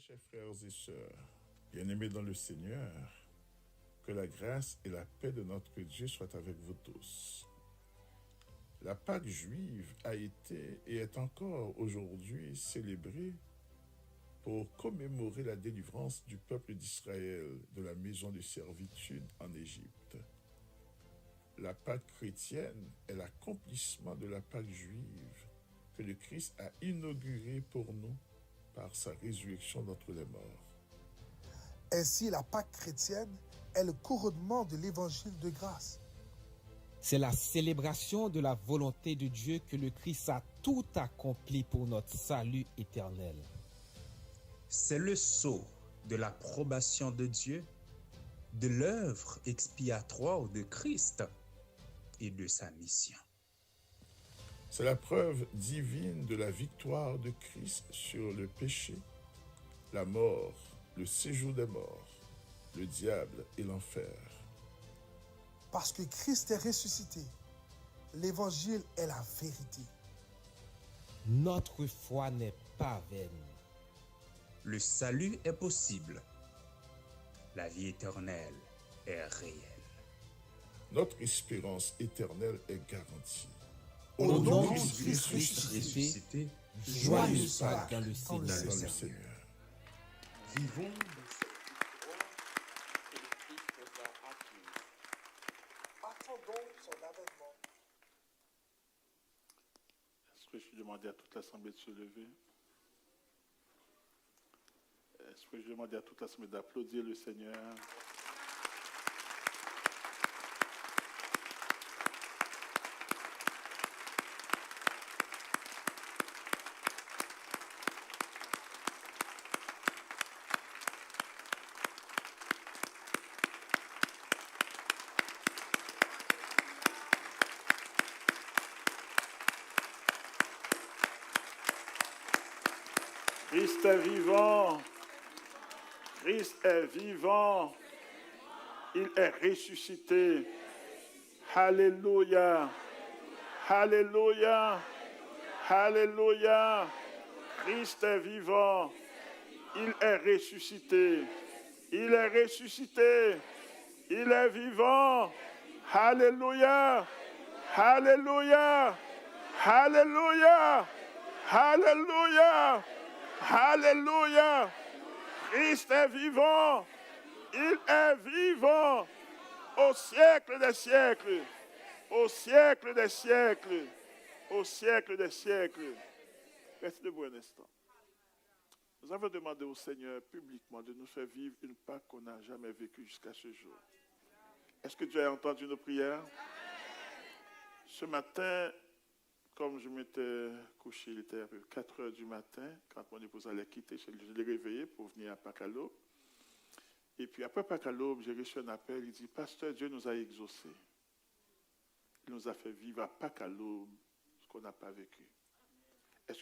Chers frères et sœurs, bien-aimés dans le Seigneur, que la grâce et la paix de notre Dieu soient avec vous tous. La Pâque juive a été et est encore aujourd'hui célébrée pour commémorer la délivrance du peuple d'Israël de la maison de servitude en Égypte. La Pâque chrétienne est l'accomplissement de la Pâque juive que le Christ a inaugurée pour nous par sa résurrection d'entre les morts. Ainsi, la Pâque chrétienne est le couronnement de l'évangile de grâce. C'est la célébration de la volonté de Dieu que le Christ a tout accompli pour notre salut éternel. C'est le sceau de l'approbation de Dieu, de l'œuvre expiatoire de Christ et de sa mission. C'est la preuve divine de la victoire de Christ sur le péché, la mort, le séjour des morts, le diable et l'enfer. Parce que Christ est ressuscité, l'évangile est la vérité. Notre foi n'est pas vaine. Le salut est possible. La vie éternelle est réelle. Notre espérance éternelle est garantie. Au nom de de Christ Christ Ressuscité, Joyeuse Pâques Pâques dans le dans le dans Seigneur. le Seigneur. vivons Attendons son avènement. Est-ce que je demandais à toute l'Assemblée de se lever? Est-ce que je demandais à toute l'Assemblée d'applaudir le Seigneur? Christ est vivant. Christ est vivant. Il est ressuscité. Alléluia. Alléluia. Alléluia. Christ est vivant. Il est ressuscité. Il est ressuscité. Il est vivant. Alléluia. Alléluia. Alléluia. Alléluia. Alléluia. Christ est vivant. Il est vivant au siècle des siècles. Au siècle des siècles. Au siècle des siècles. Restez debout un instant. Nous avons demandé au Seigneur publiquement de nous faire vivre une Pâque qu'on n'a jamais vécue jusqu'à ce jour. Est-ce que Dieu a entendu nos prières? Ce matin, comme je m'étais couché, il était à peu près 4 heures du matin, quand mon épouse allait quitter, je l'ai réveillé pour venir à Pâques à l'Aube. Et puis après Pâques à l'Aube, j'ai reçu un appel, il dit, Pasteur, Dieu nous a exaucés. Il nous a fait vivre à Pâques à l'Aube ce qu'on n'a pas vécu. Est-ce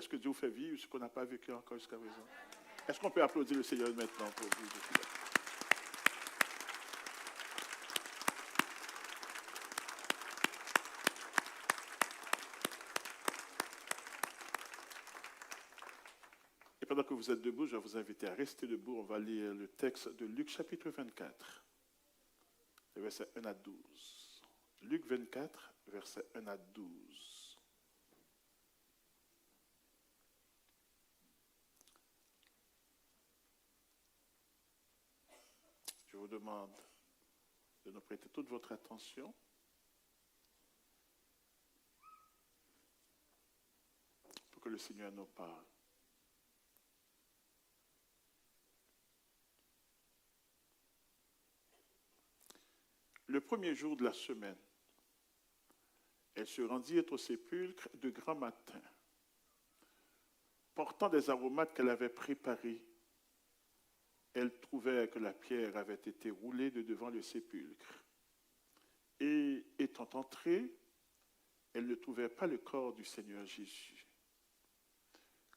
que Dieu vous fait vivre ce qu'on n'a pas vécu encore jusqu'à présent? Est-ce qu'on peut applaudir le Seigneur maintenant pour vivre cela? Et pendant que vous êtes debout, je vais vous inviter à rester debout. On va lire le texte de Luc chapitre 24, les versets 1 à 12. Luc 24, versets 1 à 12. Je vous demande de nous prêter toute votre attention. Pour que le Seigneur nous parle. Le premier jour de la semaine, elle se rendit au sépulcre de grand matin, portant des aromates qu'elle avait préparés. Elle trouvait que la pierre avait été roulée de devant le sépulcre. Et étant entrée, elle ne trouvait pas le corps du Seigneur Jésus.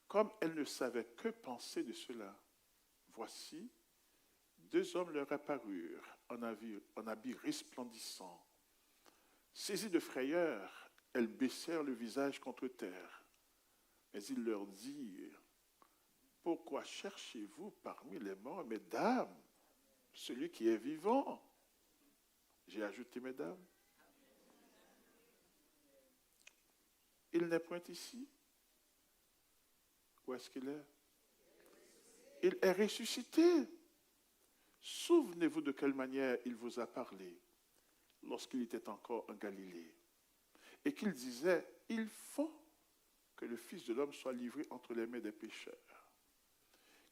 Comme elle ne savait que penser de cela, voici, 2 hommes leur apparurent en habits resplendissants. Saisies de frayeur, elles baissèrent le visage contre terre. Mais ils leur dirent, pourquoi cherchez-vous parmi les morts, mesdames, celui qui est vivant? J'ai ajouté, mesdames. Il n'est point ici. Où est-ce qu'il est? Il est ressuscité. Souvenez-vous de quelle manière il vous a parlé lorsqu'il était encore en Galilée. Et qu'il disait, il faut que le Fils de l'homme soit livré entre les mains des pécheurs,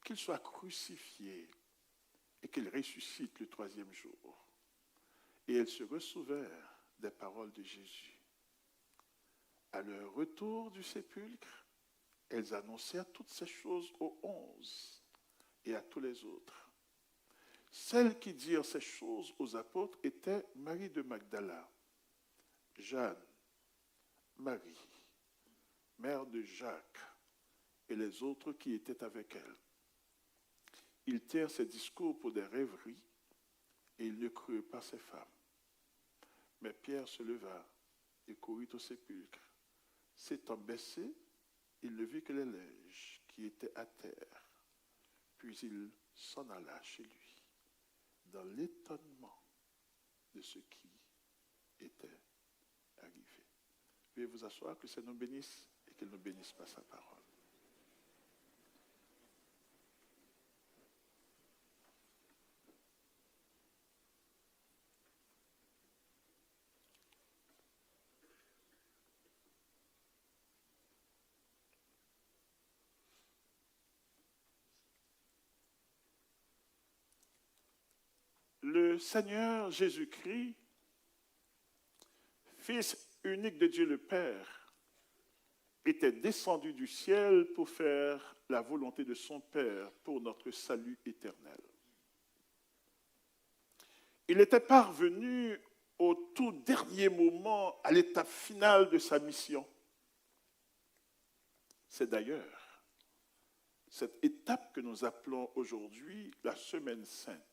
qu'il soit crucifié et qu'il ressuscite le troisième jour. Et elles se ressouvinrent des paroles de Jésus. À leur retour du sépulcre, elles annoncèrent toutes ces choses aux 11 et à tous les autres. Celles qui dirent ces choses aux apôtres étaient Marie de Magdala, Jeanne, Marie, mère de Jacques, et les autres qui étaient avec elle. Ils tinrent ces discours pour des rêveries, et ils ne crurent pas ces femmes. Mais Pierre se leva et courut au sépulcre. S'étant baissé, il ne vit que les linges qui étaient à terre. Puis il s'en alla chez lui, dans l'étonnement de ce qui était arrivé. Veuillez vous asseoir, que le Seigneur nous bénisse et qu'il nous bénisse par sa parole. Le Seigneur Jésus-Christ, Fils unique de Dieu le Père, était descendu du ciel pour faire la volonté de son Père pour notre salut éternel. Il était parvenu au tout dernier moment, à l'étape finale de sa mission. C'est d'ailleurs cette étape que nous appelons aujourd'hui la Semaine Sainte,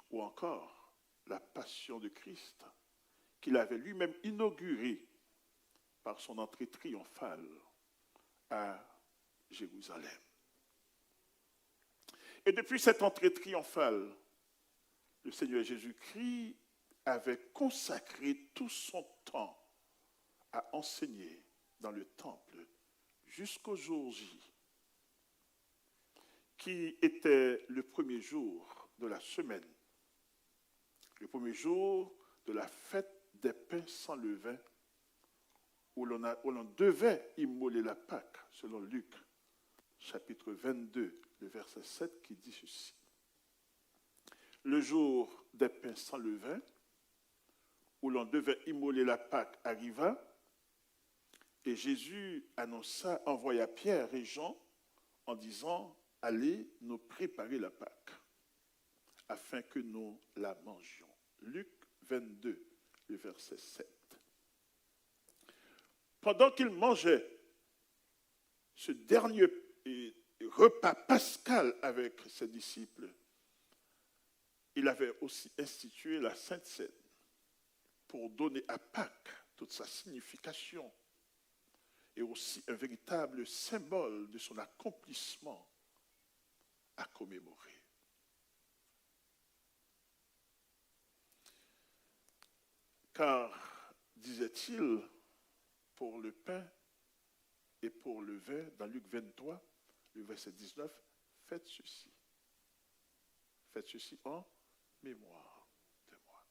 ou encore la Passion de Christ, qu'il avait lui-même inaugurée par son entrée triomphale à Jérusalem. Et depuis cette entrée triomphale, le Seigneur Jésus-Christ avait consacré tout son temps à enseigner dans le temple jusqu'au jour J, qui était le premier jour de la semaine, le premier jour de la fête des pains sans levain, où l'on devait immoler la Pâque, selon Luc, chapitre 22, le verset 7, qui dit ceci. Le jour des pains sans levain, où l'on devait immoler la Pâque, arriva, et Jésus envoya Pierre et Jean en disant, allez nous préparer la Pâque, afin que nous la mangions. Luc 22, le verset 7. Pendant qu'il mangeait ce dernier repas pascal avec ses disciples, il avait aussi institué la Sainte Seine pour donner à Pâques toute sa signification et aussi un véritable symbole de son accomplissement à commémorer. Car, disait-il, pour le pain et pour le vin, dans Luc 23, le verset 19, faites ceci. Faites ceci en mémoire de moi.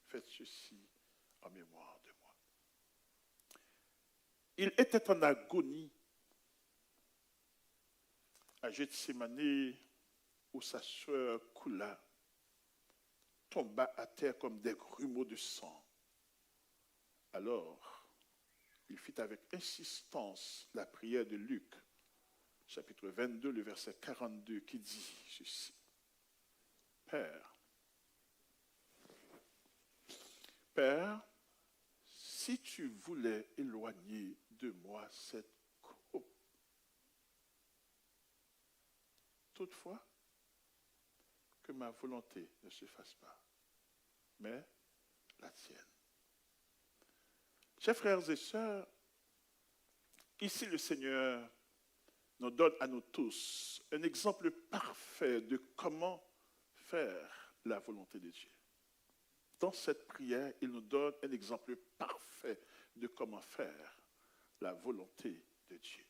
Faites ceci en mémoire de moi. Il était en agonie à Gethsémani, où sa sueur coula, tomba à terre comme des grumeaux de sang. Alors, il fit avec insistance la prière de Luc, chapitre 22, le verset 42, qui dit ceci. Père, si tu voulais éloigner de moi cette coupe, toutefois, que ma volonté ne se fasse pas, mais la tienne. Chers frères et sœurs, ici le Seigneur nous donne à nous tous un exemple parfait de comment faire la volonté de Dieu. Dans cette prière, il nous donne un exemple parfait de comment faire la volonté de Dieu.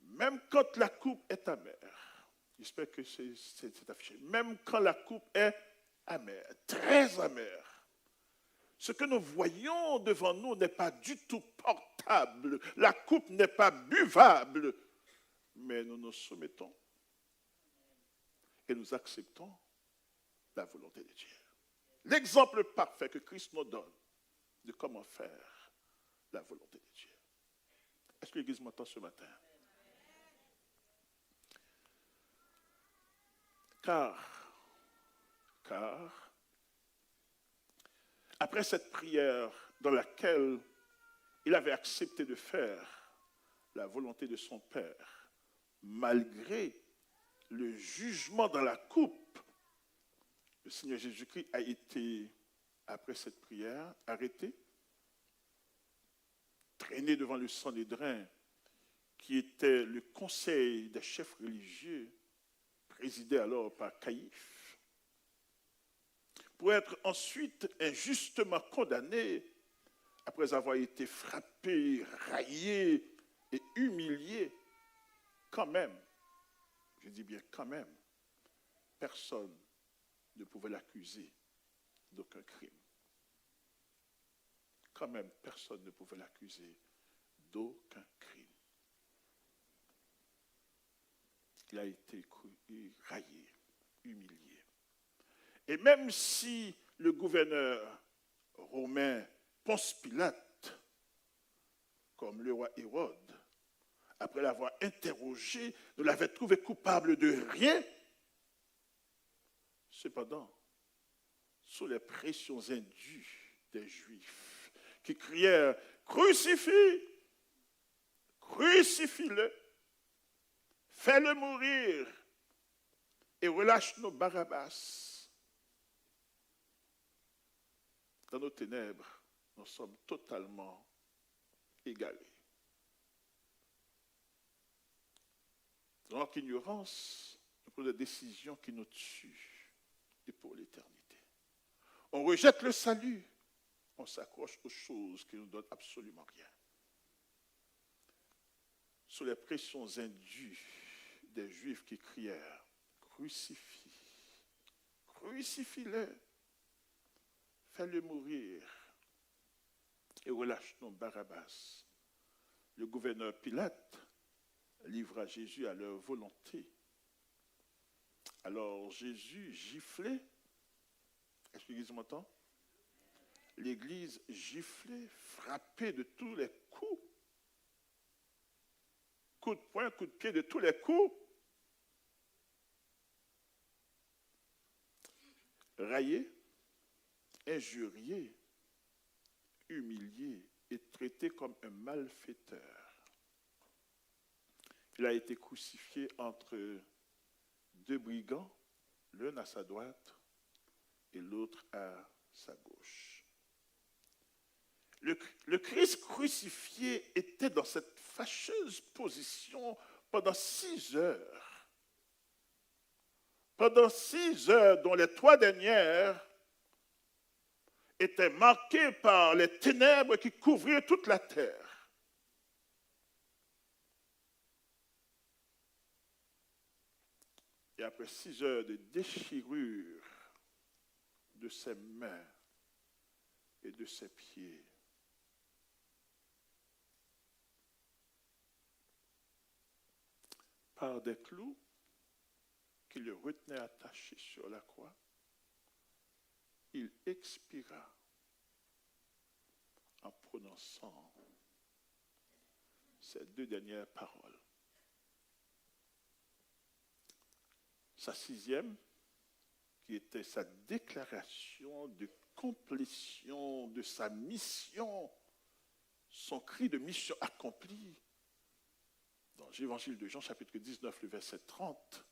Même quand la coupe est amère, j'espère que c'est affiché, même quand la coupe est amère, très amère, ce que nous voyons devant nous n'est pas du tout portable, la coupe n'est pas buvable, mais nous nous soumettons et nous acceptons la volonté de Dieu. L'exemple parfait que Christ nous donne de comment faire la volonté de Dieu. Est-ce que l'Église m'entend ce matin? Car, après cette prière dans laquelle il avait accepté de faire la volonté de son Père, malgré le jugement dans la coupe, le Seigneur Jésus-Christ a été, après cette prière, arrêté, traîné devant le Sanhédrin, qui était le conseil des chefs religieux, présidé alors par Caïphe, pour être ensuite injustement condamné, après avoir été frappé, raillé et humilié, quand même, je dis bien quand même, personne ne pouvait l'accuser d'aucun crime. Quand même, personne ne pouvait l'accuser d'aucun crime. Il a été raillé, humilié. Et même si le gouverneur romain Ponce Pilate, comme le roi Hérode, après l'avoir interrogé, ne l'avait trouvé coupable de rien, cependant, sous les pressions indues des Juifs, qui crièrent « Crucifie! Crucifie-le! Fais-le mourir et relâche-nous Barabbas !» Dans nos ténèbres, nous sommes totalement égalés. Dans notre ignorance, nous prenons des décisions qui nous tuent et pour l'éternité. On rejette le salut, on s'accroche aux choses qui ne nous donnent absolument rien. Sous les pressions indues des Juifs qui crièrent « Crucifie, crucifie-le, fais-le mourir et relâche-nous Barabbas », le gouverneur Pilate livra Jésus à leur volonté. Alors Jésus giflé, est-ce que l'Église m'entend? L'Église giflée, frappée de tous les coups, coup de poing, coup de pied, de tous les coups, raillé, injurié, humilié et traité comme un malfaiteur. Il a été crucifié entre deux brigands, l'un à sa droite et l'autre à sa gauche. Le Christ crucifié était dans cette fâcheuse position pendant 6 heures. Pendant 6 heures, dont les 3 dernières étaient marquées par les ténèbres qui couvraient toute la terre. Et après 6 heures de déchirure de ses mains et de ses pieds, par des clous qui le retenaient attaché sur la croix, il expira en prononçant ces 2 dernières paroles. Sa 6e, qui était sa déclaration de complétion de sa mission, son cri de mission accomplie. Dans l'évangile de Jean, chapitre 19, le verset 30,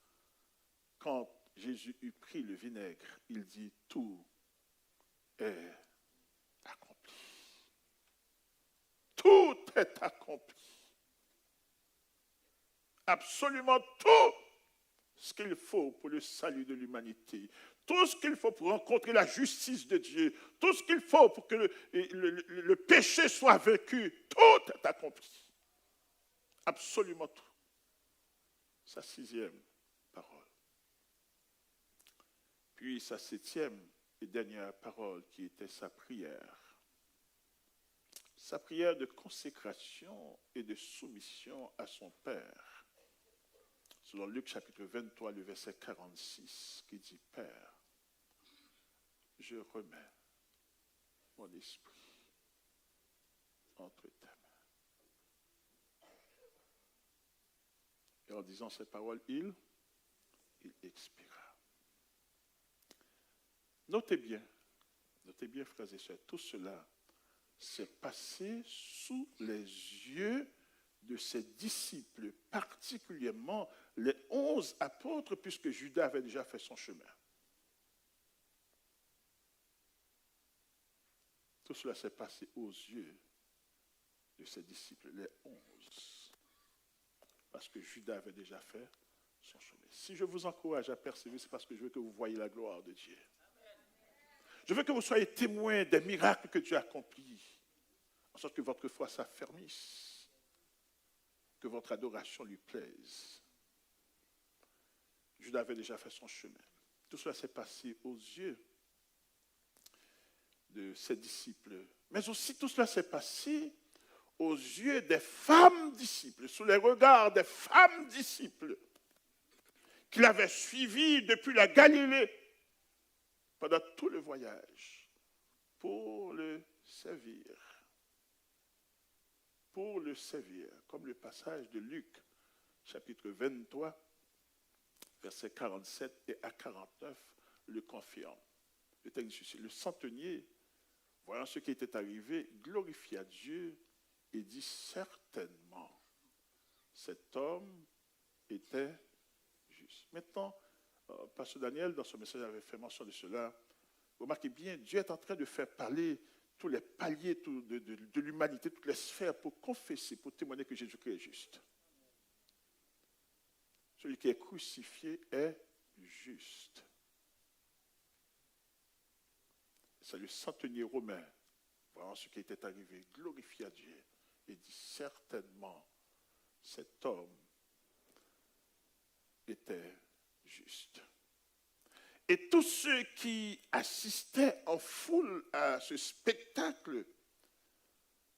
quand Jésus eut pris le vinaigre, il dit « Tout est accompli. Tout est accompli. » absolument tout ce qu'il faut pour le salut de l'humanité, tout ce qu'il faut pour rencontrer la justice de Dieu, tout ce qu'il faut pour que le péché soit vaincu, tout est accompli. Absolument tout. Sa 6e parole. Puis sa 7e et dernière parole qui était sa prière. Sa prière de consécration et de soumission à son Père. Selon Luc chapitre 23, le verset 46, qui dit « Père, je remets mon esprit entre tes mains. » Et en disant ces paroles, il expira. Notez bien, frères et sœurs, tout cela s'est passé sous les yeux de ses disciples, particulièrement les 11 apôtres, puisque Judas avait déjà fait son chemin. Tout cela s'est passé aux yeux de ses disciples, les 11, parce que Judas avait déjà fait son chemin. Si je vous encourage à persévérer, c'est parce que je veux que vous voyez la gloire de Dieu. Je veux que vous soyez témoins des miracles que Dieu a accomplis, en sorte que votre foi s'affermisse, que votre adoration lui plaise. Judas avait déjà fait son chemin. Tout cela s'est passé aux yeux de ses disciples. Mais aussi tout cela s'est passé aux yeux des femmes disciples, sous les regards des femmes disciples qui l'avaient suivi depuis la Galilée pendant tout le voyage pour le servir. Pour le servir, comme le passage de Luc, chapitre 23, versets 47 et à 49, le confirme. Le texte dit ceci, le centenier, voyant ce qui était arrivé, glorifia Dieu et dit certainement, cet homme était juste. Maintenant, Pasteur Daniel, dans son message, avait fait mention de cela. Remarquez bien, Dieu est en train de faire parler tous les paliers de l'humanité, toutes les sphères, pour confesser, pour témoigner que Jésus-Christ est juste. Celui qui est crucifié est juste. C'est le centenier romain, voyant ce qui était arrivé, glorifia Dieu et dit certainement, cet homme était juste. Et tous ceux qui assistaient en foule à ce spectacle,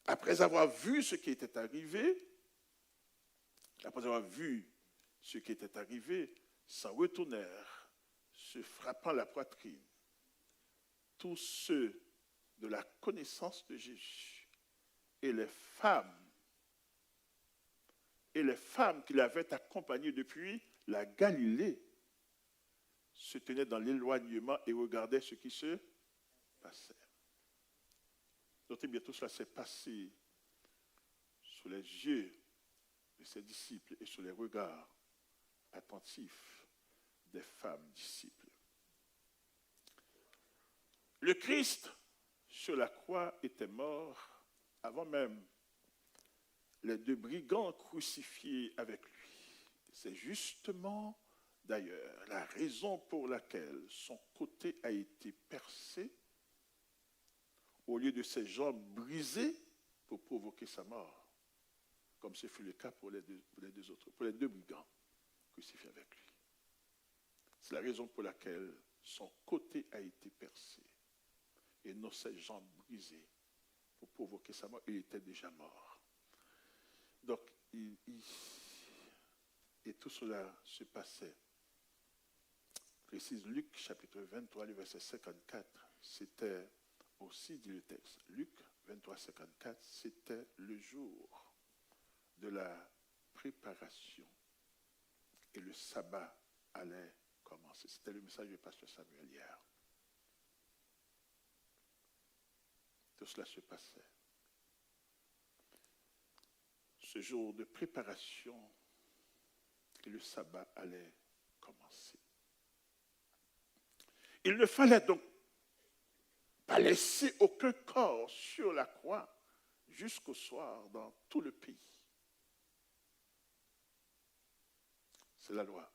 après avoir vu ce qui était arrivé, s'en retournèrent, se frappant la poitrine. Tous ceux de la connaissance de Jésus et les femmes qui l'avaient accompagné depuis la Galilée se tenaient dans l'éloignement et regardaient ce qui se passait. Notez bien, tout cela s'est passé sous les yeux de ses disciples et sous les regards attentifs des femmes disciples. Le Christ sur la croix était mort avant même les 2 brigands crucifiés avec lui. C'est justement d'ailleurs la raison pour laquelle son côté a été percé au lieu de ses jambes brisées pour provoquer sa mort, comme ce fut le cas pour les deux brigands crucifiés avec lui. C'est la raison pour laquelle son côté a été percé et non ses jambes brisées pour provoquer sa mort. Il était déjà mort. Donc, et tout cela se passait. Précise Luc, chapitre 23, le verset 54. C'était aussi, dit le texte, Luc 23, 54, c'était le jour de la préparation. Et le sabbat allait commencer. C'était le message du pasteur Samuel hier. Tout cela se passait. Ce jour de préparation, et le sabbat allait commencer. Il ne fallait donc pas laisser aucun corps sur la croix jusqu'au soir dans tout le pays. C'est la loi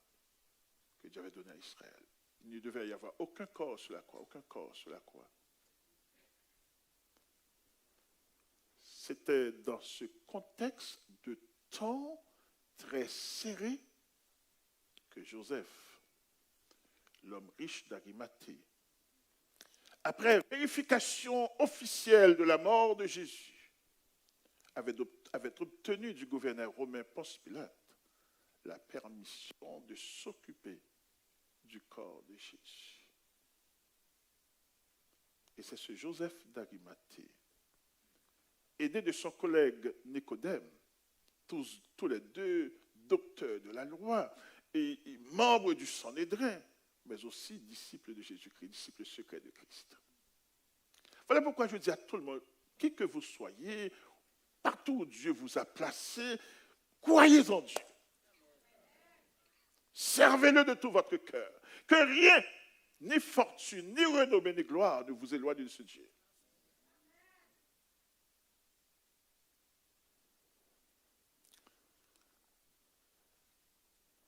que Dieu avait donnée à Israël. Il ne devait y avoir aucun corps sur la croix, aucun corps sur la croix. C'était dans ce contexte de temps très serré que Joseph, l'homme riche d'Arimathée, après vérification officielle de la mort de Jésus, avait obtenu du gouverneur romain Ponce Pilate la permission de s'occuper du corps de Jésus. Et c'est ce Joseph d'Arimathée, aidé de son collègue Nicodème, tous les deux docteurs de la loi et membres du Sanhédrin, mais aussi disciples de Jésus-Christ, disciples secrets de Christ. Voilà pourquoi je dis à tout le monde, qui que vous soyez, partout où Dieu vous a placé, croyez en Dieu. Servez-le de tout votre cœur. Que rien, ni fortune, ni renommée, ni gloire ne vous éloigne de ce Dieu.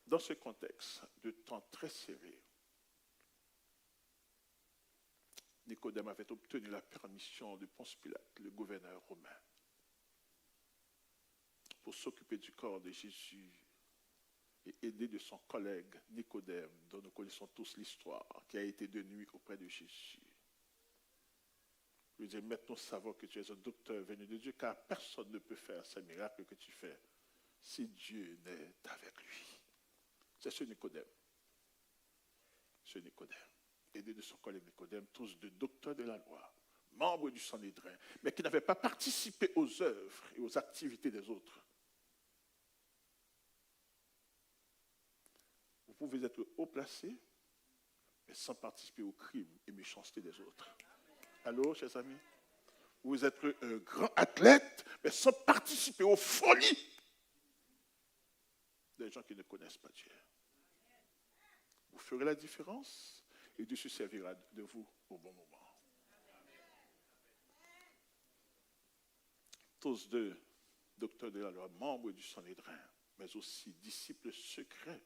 Dans ce contexte de temps très serré, Nicodème avait obtenu la permission de Ponce Pilate, le gouverneur romain, pour s'occuper du corps de Jésus et aider de son collègue Nicodème, dont nous connaissons tous l'histoire, qui a été de nuit auprès de Jésus. Je lui dis, maintenant nous savons que tu es un docteur venu de Dieu, car personne ne peut faire ces miracles que tu fais si Dieu n'est avec lui. C'est ce Nicodème. Ce Nicodème, aidé de son collègue Nicodème, tous deux docteurs de la loi, membres du Sanhédrin, mais qui n'avaient pas participé aux œuvres et aux activités des autres. Vous pouvez être haut placé, mais sans participer aux crimes et méchancetés des autres. Allô, chers amis? Vous êtes un grand athlète, mais sans participer aux folies des gens qui ne connaissent pas Dieu. Vous ferez la différence et Dieu se servira de vous au bon moment. Tous deux, docteurs de la loi, membres du Sanhédrin, mais aussi disciples secrets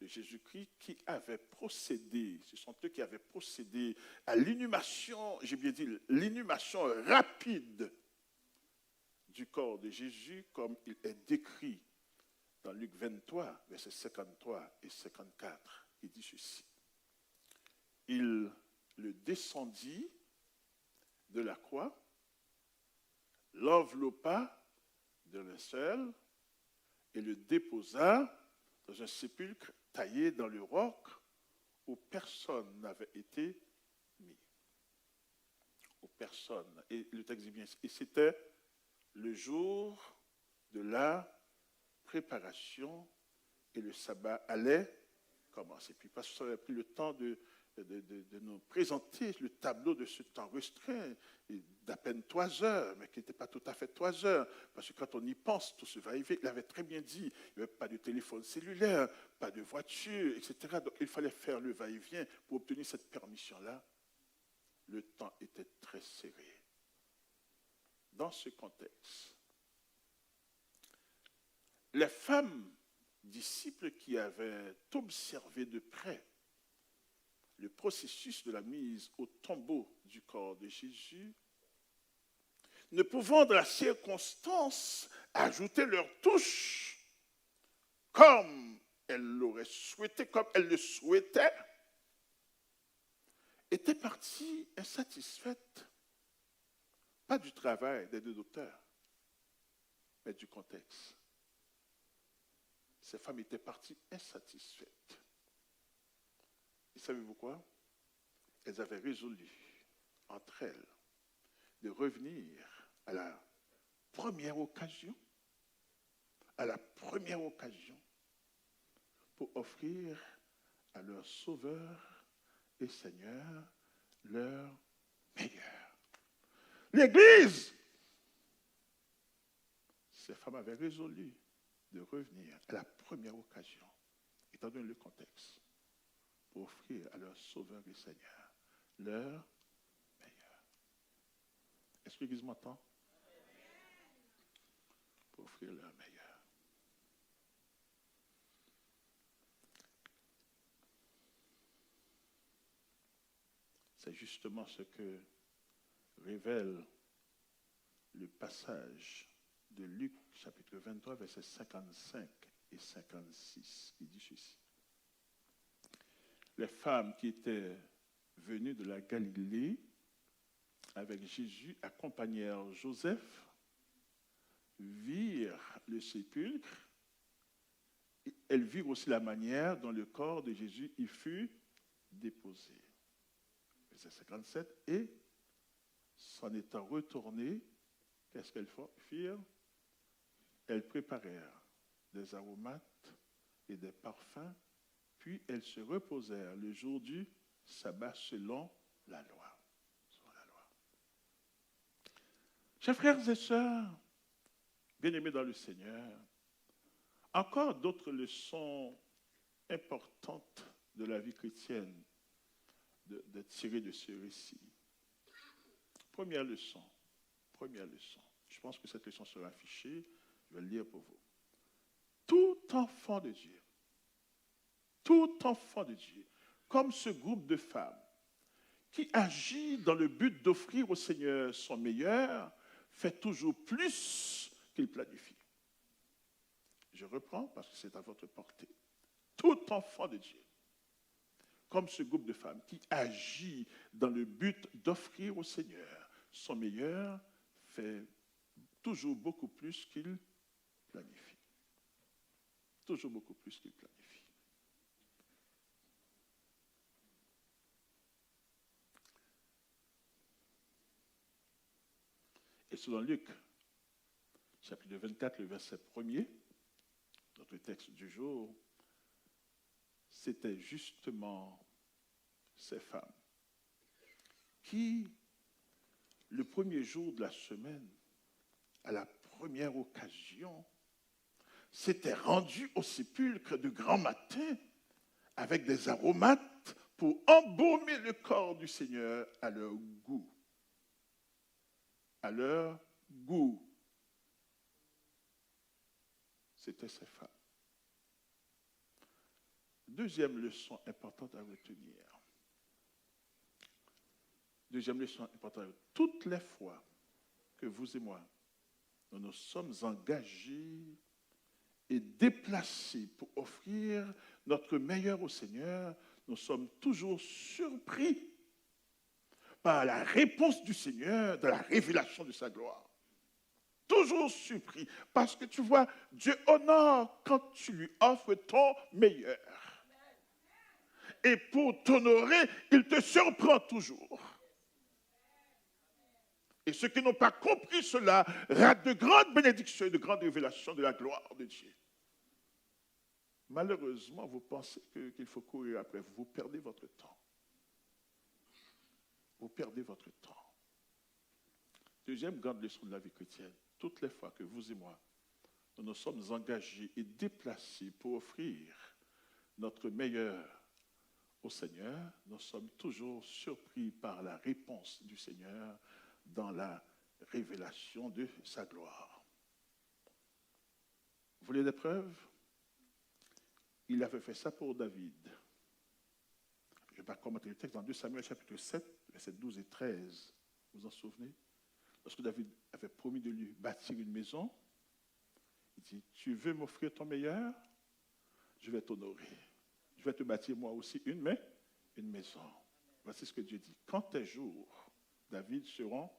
de Jésus-Christ qui avaient procédé, ce sont eux qui avaient procédé à l'inhumation, j'ai bien dit, l'inhumation rapide du corps de Jésus comme il est décrit dans Luc 23, versets 53 et 54. Il dit ceci. Il le descendit de la croix, l'enveloppa de linceul et le déposa dans un sépulcre taillé dans le roc où personne n'avait été mis. Où personne. Et le texte dit bien, et c'était le jour de la préparation et le sabbat allait commencer. Puis Pasteur a pris le temps de nous présenter le tableau de ce temps restreint, d'à peine 3 heures, mais qui n'était pas tout à fait 3 heures, parce que quand on y pense, tout ce va-et-vient, il avait très bien dit, il n'y avait pas de téléphone cellulaire, pas de voiture, etc. Donc il fallait faire le va-et-vient pour obtenir cette permission-là. Le temps était très serré. Dans ce contexte, les femmes disciples qui avaient observé de près le processus de la mise au tombeau du corps de Jésus, ne pouvant dans la circonstance ajouter leur touche comme elles l'auraient souhaité, comme elles le souhaitaient, étaient parties insatisfaites, pas du travail des deux docteurs, mais du contexte. Ces femmes étaient parties insatisfaites. Et savez-vous quoi? Elles avaient résolu entre elles de revenir à la première occasion, pour offrir à leur Sauveur et Seigneur leur meilleur. L'Église, ces femmes avaient résolu de revenir à la première occasion, étant donné le contexte, pour offrir à leur Sauveur et Seigneur leur meilleur. Est-ce que l'Église m'entend? Pour offrir leur meilleur. C'est justement ce que révèle le passage de Luc, chapitre 23, versets 55 et 56, qui dit ceci. Les femmes qui étaient venues de la Galilée avec Jésus accompagnèrent Joseph, virent le sépulcre, et elles virent aussi la manière dont le corps de Jésus y fut déposé. Verset 57, et s'en étant retournées, qu'est-ce qu'elles firent? Elles préparèrent des aromates et des parfums, puis elles se reposèrent le jour du sabbat selon la loi. Selon la loi. Chers frères et sœurs, bien-aimés dans le Seigneur, encore d'autres leçons importantes de la vie chrétienne de tirer de ce récit. Première leçon. Je pense que cette leçon sera affichée. Je vais le lire pour vous. Tout enfant de Dieu, comme ce groupe de femmes qui agit dans le but d'offrir au Seigneur son meilleur, fait toujours plus qu'il planifie. Je reprends parce que c'est à votre portée. Tout enfant de Dieu, comme ce groupe de femmes qui agit dans le but d'offrir au Seigneur son meilleur, fait toujours beaucoup plus qu'il planifie. Toujours beaucoup plus qu'il planifie. Et selon Luc, chapitre 24, le verset 1er, notre texte du jour, c'était justement ces femmes qui, le premier jour de la semaine, à la première occasion, s'étaient rendues au sépulcre de grand matin avec des aromates pour embaumer le corps du Seigneur à leur goût. À leur goût. C'était ces femmes. Deuxième leçon importante à retenir. Toutes les fois que vous et moi, nous nous sommes engagés et déplacés pour offrir notre meilleur au Seigneur, nous sommes toujours surpris par la réponse du Seigneur, de la révélation de sa gloire. Toujours surpris, parce que tu vois, Dieu honore quand tu lui offres ton meilleur. Et pour t'honorer, il te surprend toujours. Et ceux qui n'ont pas compris cela ratent de grandes bénédictions et de grandes révélations de la gloire de Dieu. Malheureusement, vous pensez qu'il faut courir après vous. Vous perdez votre temps. Vous perdez votre temps. Deuxième grande leçon de la vie chrétienne. Toutes les fois que vous et moi, nous nous sommes engagés et déplacés pour offrir notre meilleur au Seigneur, nous sommes toujours surpris par la réponse du Seigneur dans la révélation de sa gloire. Vous voulez des preuves? Il avait fait ça pour David. Je ne vais pas commenter le texte dans 2 Samuel chapitre 7, versets 12 et 13. Vous vous en souvenez? Lorsque David avait promis de lui bâtir une maison, il dit, tu veux m'offrir ton meilleur? Je vais t'honorer. Je vais te bâtir moi aussi une maison. Voici ce que Dieu dit. Quand tes jours, David, seront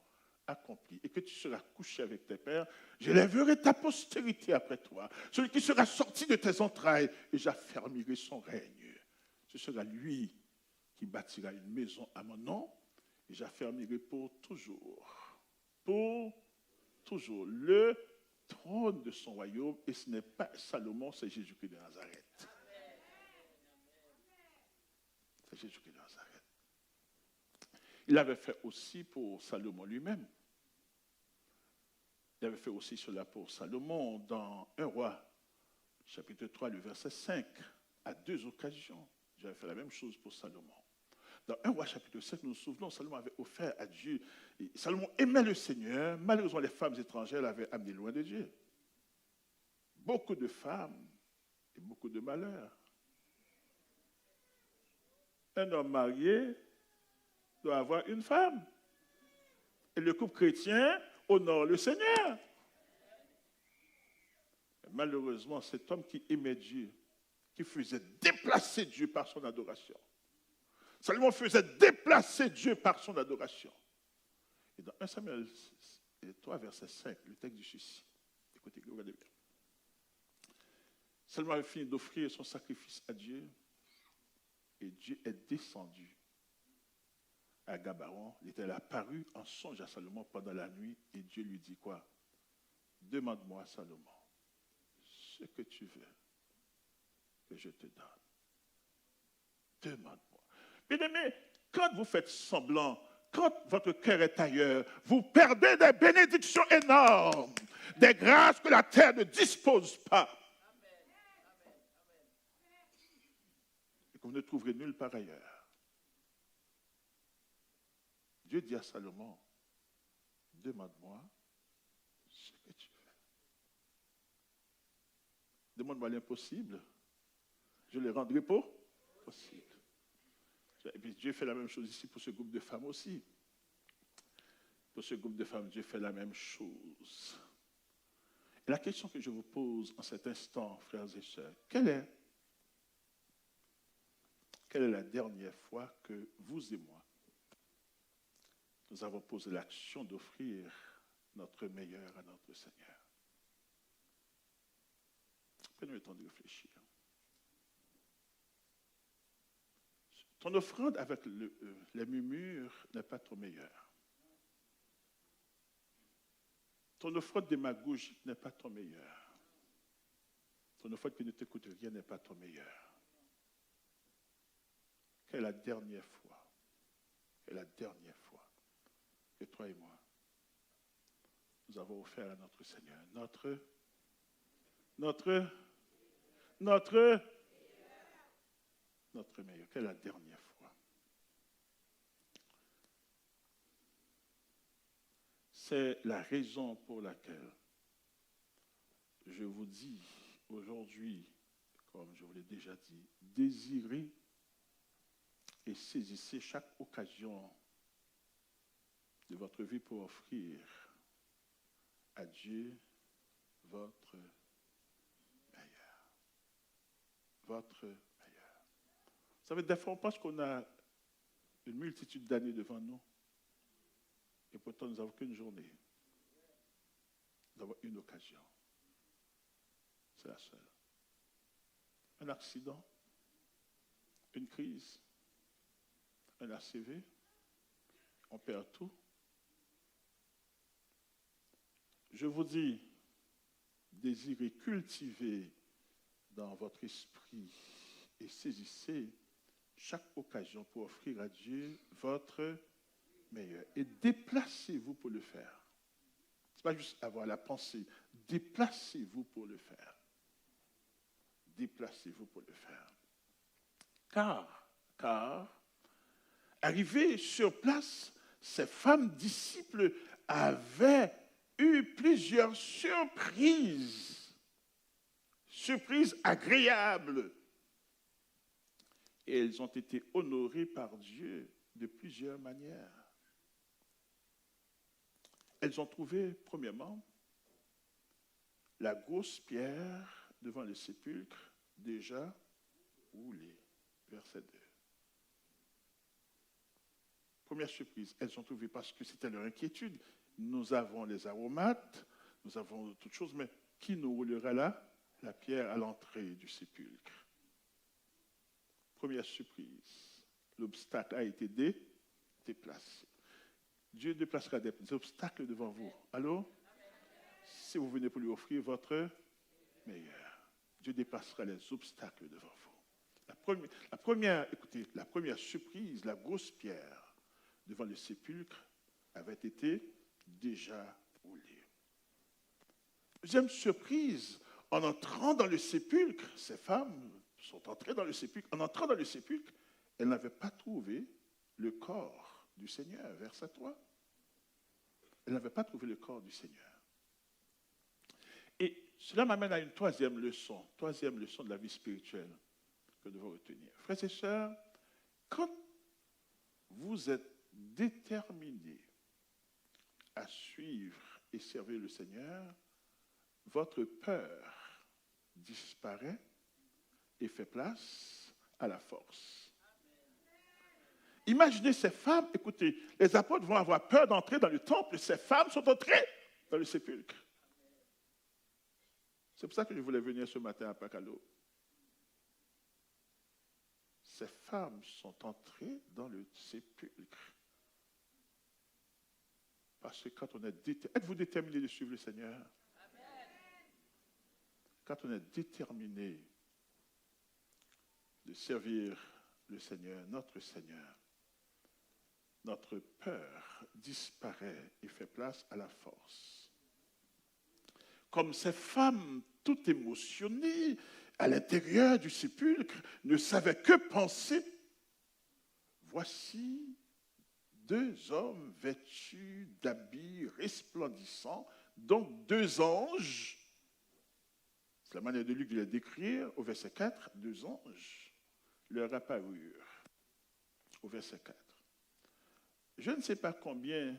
accomplis et que tu seras couché avec tes pères, j'élèverai ta postérité après toi, celui qui sera sorti de tes entrailles, et j'affermirai son règne. Ce sera lui qui bâtira une maison à mon nom, et j'affermirai pour toujours le trône de son royaume, et ce n'est pas Salomon, c'est Jésus-Christ de Nazareth. C'est Jésus-Christ de Nazareth. Il avait fait aussi pour Salomon lui-même. Il avait fait aussi cela pour Salomon dans 1 Roi, chapitre 3, le verset 5, à 2 occasions. J'avais fait la même chose pour Salomon. Dans 1 Roi, chapitre 7, nous nous souvenons, Salomon avait offert à Dieu. Et Salomon aimait le Seigneur. Malheureusement, les femmes étrangères l'avaient amené loin de Dieu. Beaucoup de femmes et beaucoup de malheurs. Un homme marié doit avoir une femme. Et le couple chrétien honore le Seigneur. Malheureusement, cet homme qui aimait Dieu, qui faisait déplacer Dieu par son adoration, Salomon faisait déplacer Dieu par son adoration. Et dans 1 Samuel 3, verset 5, le texte dit ceci. Écoutez, regardez bien. Salomon avait fini d'offrir son sacrifice à Dieu et Dieu est descendu à Gabaon. Il était apparu en songe à Salomon pendant la nuit et Dieu lui dit quoi? Demande-moi, Salomon, ce que tu veux que je te donne. Demande-moi. Bien-aimé, quand vous faites semblant, quand votre cœur est ailleurs, vous perdez des bénédictions énormes, des grâces que la terre ne dispose pas. Et que vous ne trouverez nulle part ailleurs. Dieu dit à Salomon, demande-moi ce que tu veux. Demande-moi l'impossible, je le rendrai possible. Et puis Dieu fait la même chose ici pour ce groupe de femmes aussi. Pour ce groupe de femmes, Dieu fait la même chose. Et la question que je vous pose en cet instant, frères et sœurs, quelle est la dernière fois que vous et moi, nous avons posé l'action d'offrir notre meilleur à notre Seigneur? Prenons le temps de réfléchir. Ton offrande avec les murmures n'est pas ton meilleur. Ton offrande démagogique n'est pas ton meilleur. Ton offrande qui ne t'écoute rien n'est pas ton meilleur. Quelle est la dernière fois? Quelle est la dernière fois que toi et moi, nous avons offert à notre Seigneur notre meilleur? Quelle est la dernière fois? C'est la raison pour laquelle je vous dis aujourd'hui, comme je vous l'ai déjà dit, désirez et saisissez chaque occasion de votre vie pour offrir à Dieu votre meilleur. Votre meilleur. Vous savez, des fois, on pense qu'on a une multitude d'années devant nous. Et pourtant, nous n'avons qu'une journée. Nous avons une occasion. C'est la seule. Un accident, une crise, un ACV, on perd tout. Je vous dis, désirez cultiver dans votre esprit et saisissez chaque occasion pour offrir à Dieu votre meilleur. Et déplacez-vous pour le faire. Ce n'est pas juste avoir la pensée. Déplacez-vous pour le faire. Déplacez-vous pour le faire. Car, arrivées sur place, ces femmes disciples avaient eu plusieurs surprises agréables. Et elles ont été honorées par Dieu de plusieurs manières. Elles ont trouvé, premièrement, la grosse pierre devant le sépulcre déjà roulée. Verset 2. Première surprise, elles ont trouvé parce que c'était leur inquiétude. Nous avons les aromates, nous avons toutes choses, mais qui nous roulera là? La pierre à l'entrée du sépulcre. Première surprise, l'obstacle a été déplacé. Dieu déplacera des obstacles devant vous. Allô? Si vous venez pour lui offrir votre meilleur, Dieu déplacera les obstacles devant vous. La première surprise, la grosse pierre devant le sépulcre avait été déjà roulée. Deuxième surprise, en entrant dans le sépulcre, ces femmes sont entrées dans le sépulcre. En entrant dans le sépulcre, elles n'avaient pas trouvé le corps du Seigneur. Verset 3. Elles n'avaient pas trouvé le corps du Seigneur. Et cela m'amène à une troisième leçon de la vie spirituelle que nous devons retenir. Frères et sœurs, quand vous êtes déterminé à suivre et servir le Seigneur, votre peur disparaît et fait place à la force. Imaginez ces femmes, écoutez, les apôtres vont avoir peur d'entrer dans le temple, ces femmes sont entrées dans le sépulcre. C'est pour ça que je voulais venir ce matin à Pacalo. Ces femmes sont entrées dans le sépulcre. Parce que quand on est déterminé, êtes-vous déterminé de suivre le Seigneur? Amen. Quand on est déterminé de servir le Seigneur, notre peur disparaît et fait place à la force. Comme ces femmes, toutes émotionnées, à l'intérieur du sépulcre, ne savaient que penser. Voici 2 hommes vêtus d'habits resplendissants, donc 2 anges. C'est la manière de Luc de les décrire au verset 4, 2 anges leur apparurent. Au verset 4. Je ne sais pas combien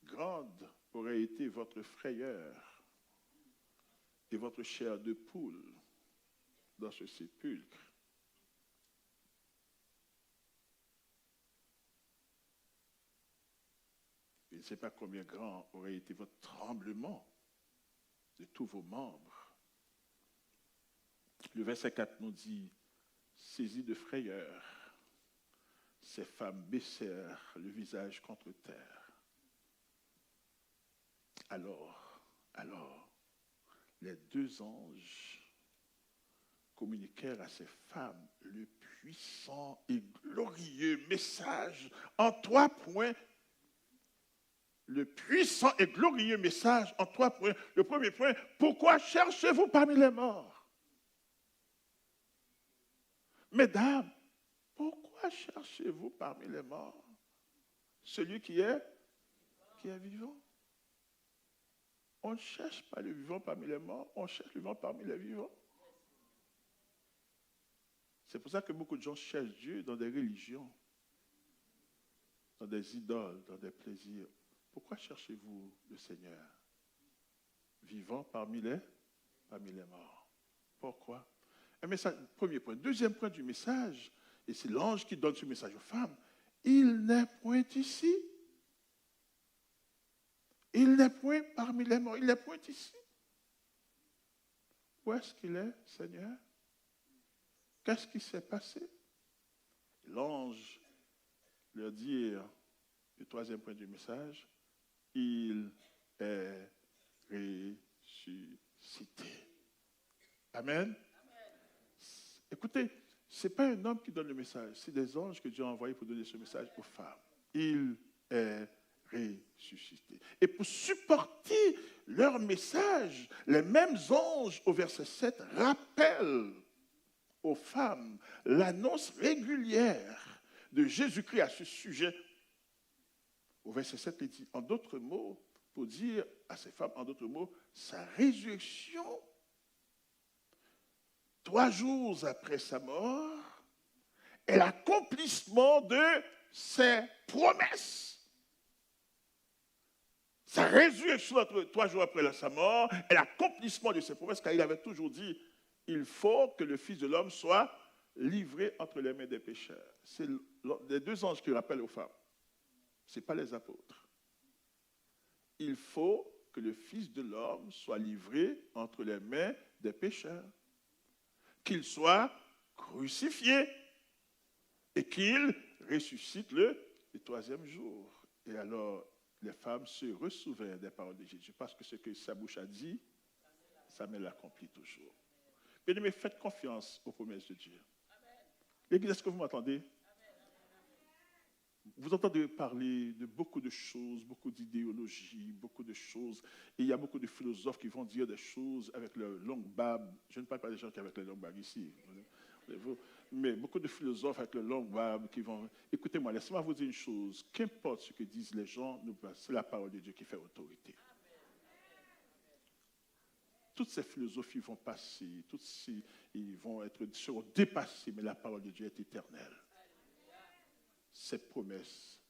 grande aurait été votre frayeur et votre chair de poule dans ce sépulcre. Je ne sais pas combien grand aurait été votre tremblement de tous vos membres. Le verset 4 nous dit, saisis de frayeur, ces femmes baissèrent le visage contre terre. Alors, les 2 anges communiquèrent à ces femmes le puissant et glorieux message en 3 points. Le puissant et glorieux message en 3 points. Le premier point, pourquoi cherchez-vous parmi les morts? Mesdames, pourquoi cherchez-vous parmi les morts celui qui est vivant? On ne cherche pas le vivant parmi les morts, on cherche le vivant parmi les vivants. C'est pour ça que beaucoup de gens cherchent Dieu dans des religions, dans des idoles, dans des plaisirs. Pourquoi cherchez-vous le Seigneur vivant parmi les morts? Pourquoi? Un message, premier point. Deuxième point du message, et c'est l'ange qui donne ce message aux femmes, il n'est point ici. Il n'est point parmi les morts, il n'est point ici. Où est-ce qu'il est, Seigneur? Qu'est-ce qui s'est passé? L'ange leur dit, le 3e point du message, il est ressuscité. Amen. Écoutez, ce n'est pas un homme qui donne le message, c'est des anges que Dieu a envoyés pour donner ce message aux femmes. Il est ressuscité. Et pour supporter leur message, les mêmes anges au verset 7 rappellent aux femmes l'annonce régulière de Jésus-Christ à ce sujet. Au verset 7, il dit, en d'autres mots, pour dire à ces femmes, en d'autres mots, sa résurrection, 3 jours après sa mort, est l'accomplissement de ses promesses. Sa résurrection 3 jours après sa mort est l'accomplissement de ses promesses, car il avait toujours dit, il faut que le Fils de l'homme soit livré entre les mains des pécheurs. C'est les 2 anges qui rappellent aux femmes. Ce n'est pas les apôtres. Il faut que le Fils de l'homme soit livré entre les mains des pécheurs. Qu'il soit crucifié et qu'il ressuscite le 3e jour. Et alors, les femmes se ressouviennent des paroles de Jésus, parce que ce que sa bouche a dit, ça me l'accomplit toujours. Bien-aimés, faites confiance aux promesses de Dieu. L'Église, est-ce que vous m'entendez? Vous entendez parler de beaucoup de choses, beaucoup d'idéologies, beaucoup de choses. Et il y a beaucoup de philosophes qui vont dire des choses avec leur longue barbe. Je ne parle pas des gens qui ont avec leur longue barbe ici. Mais beaucoup de philosophes avec leur longue barbe qui vont... Écoutez-moi, laissez-moi vous dire une chose. Qu'importe ce que disent les gens, c'est la parole de Dieu qui fait autorité. Toutes ces philosophies vont passer, seront dépassées, mais la parole de Dieu est éternelle. Ses promesses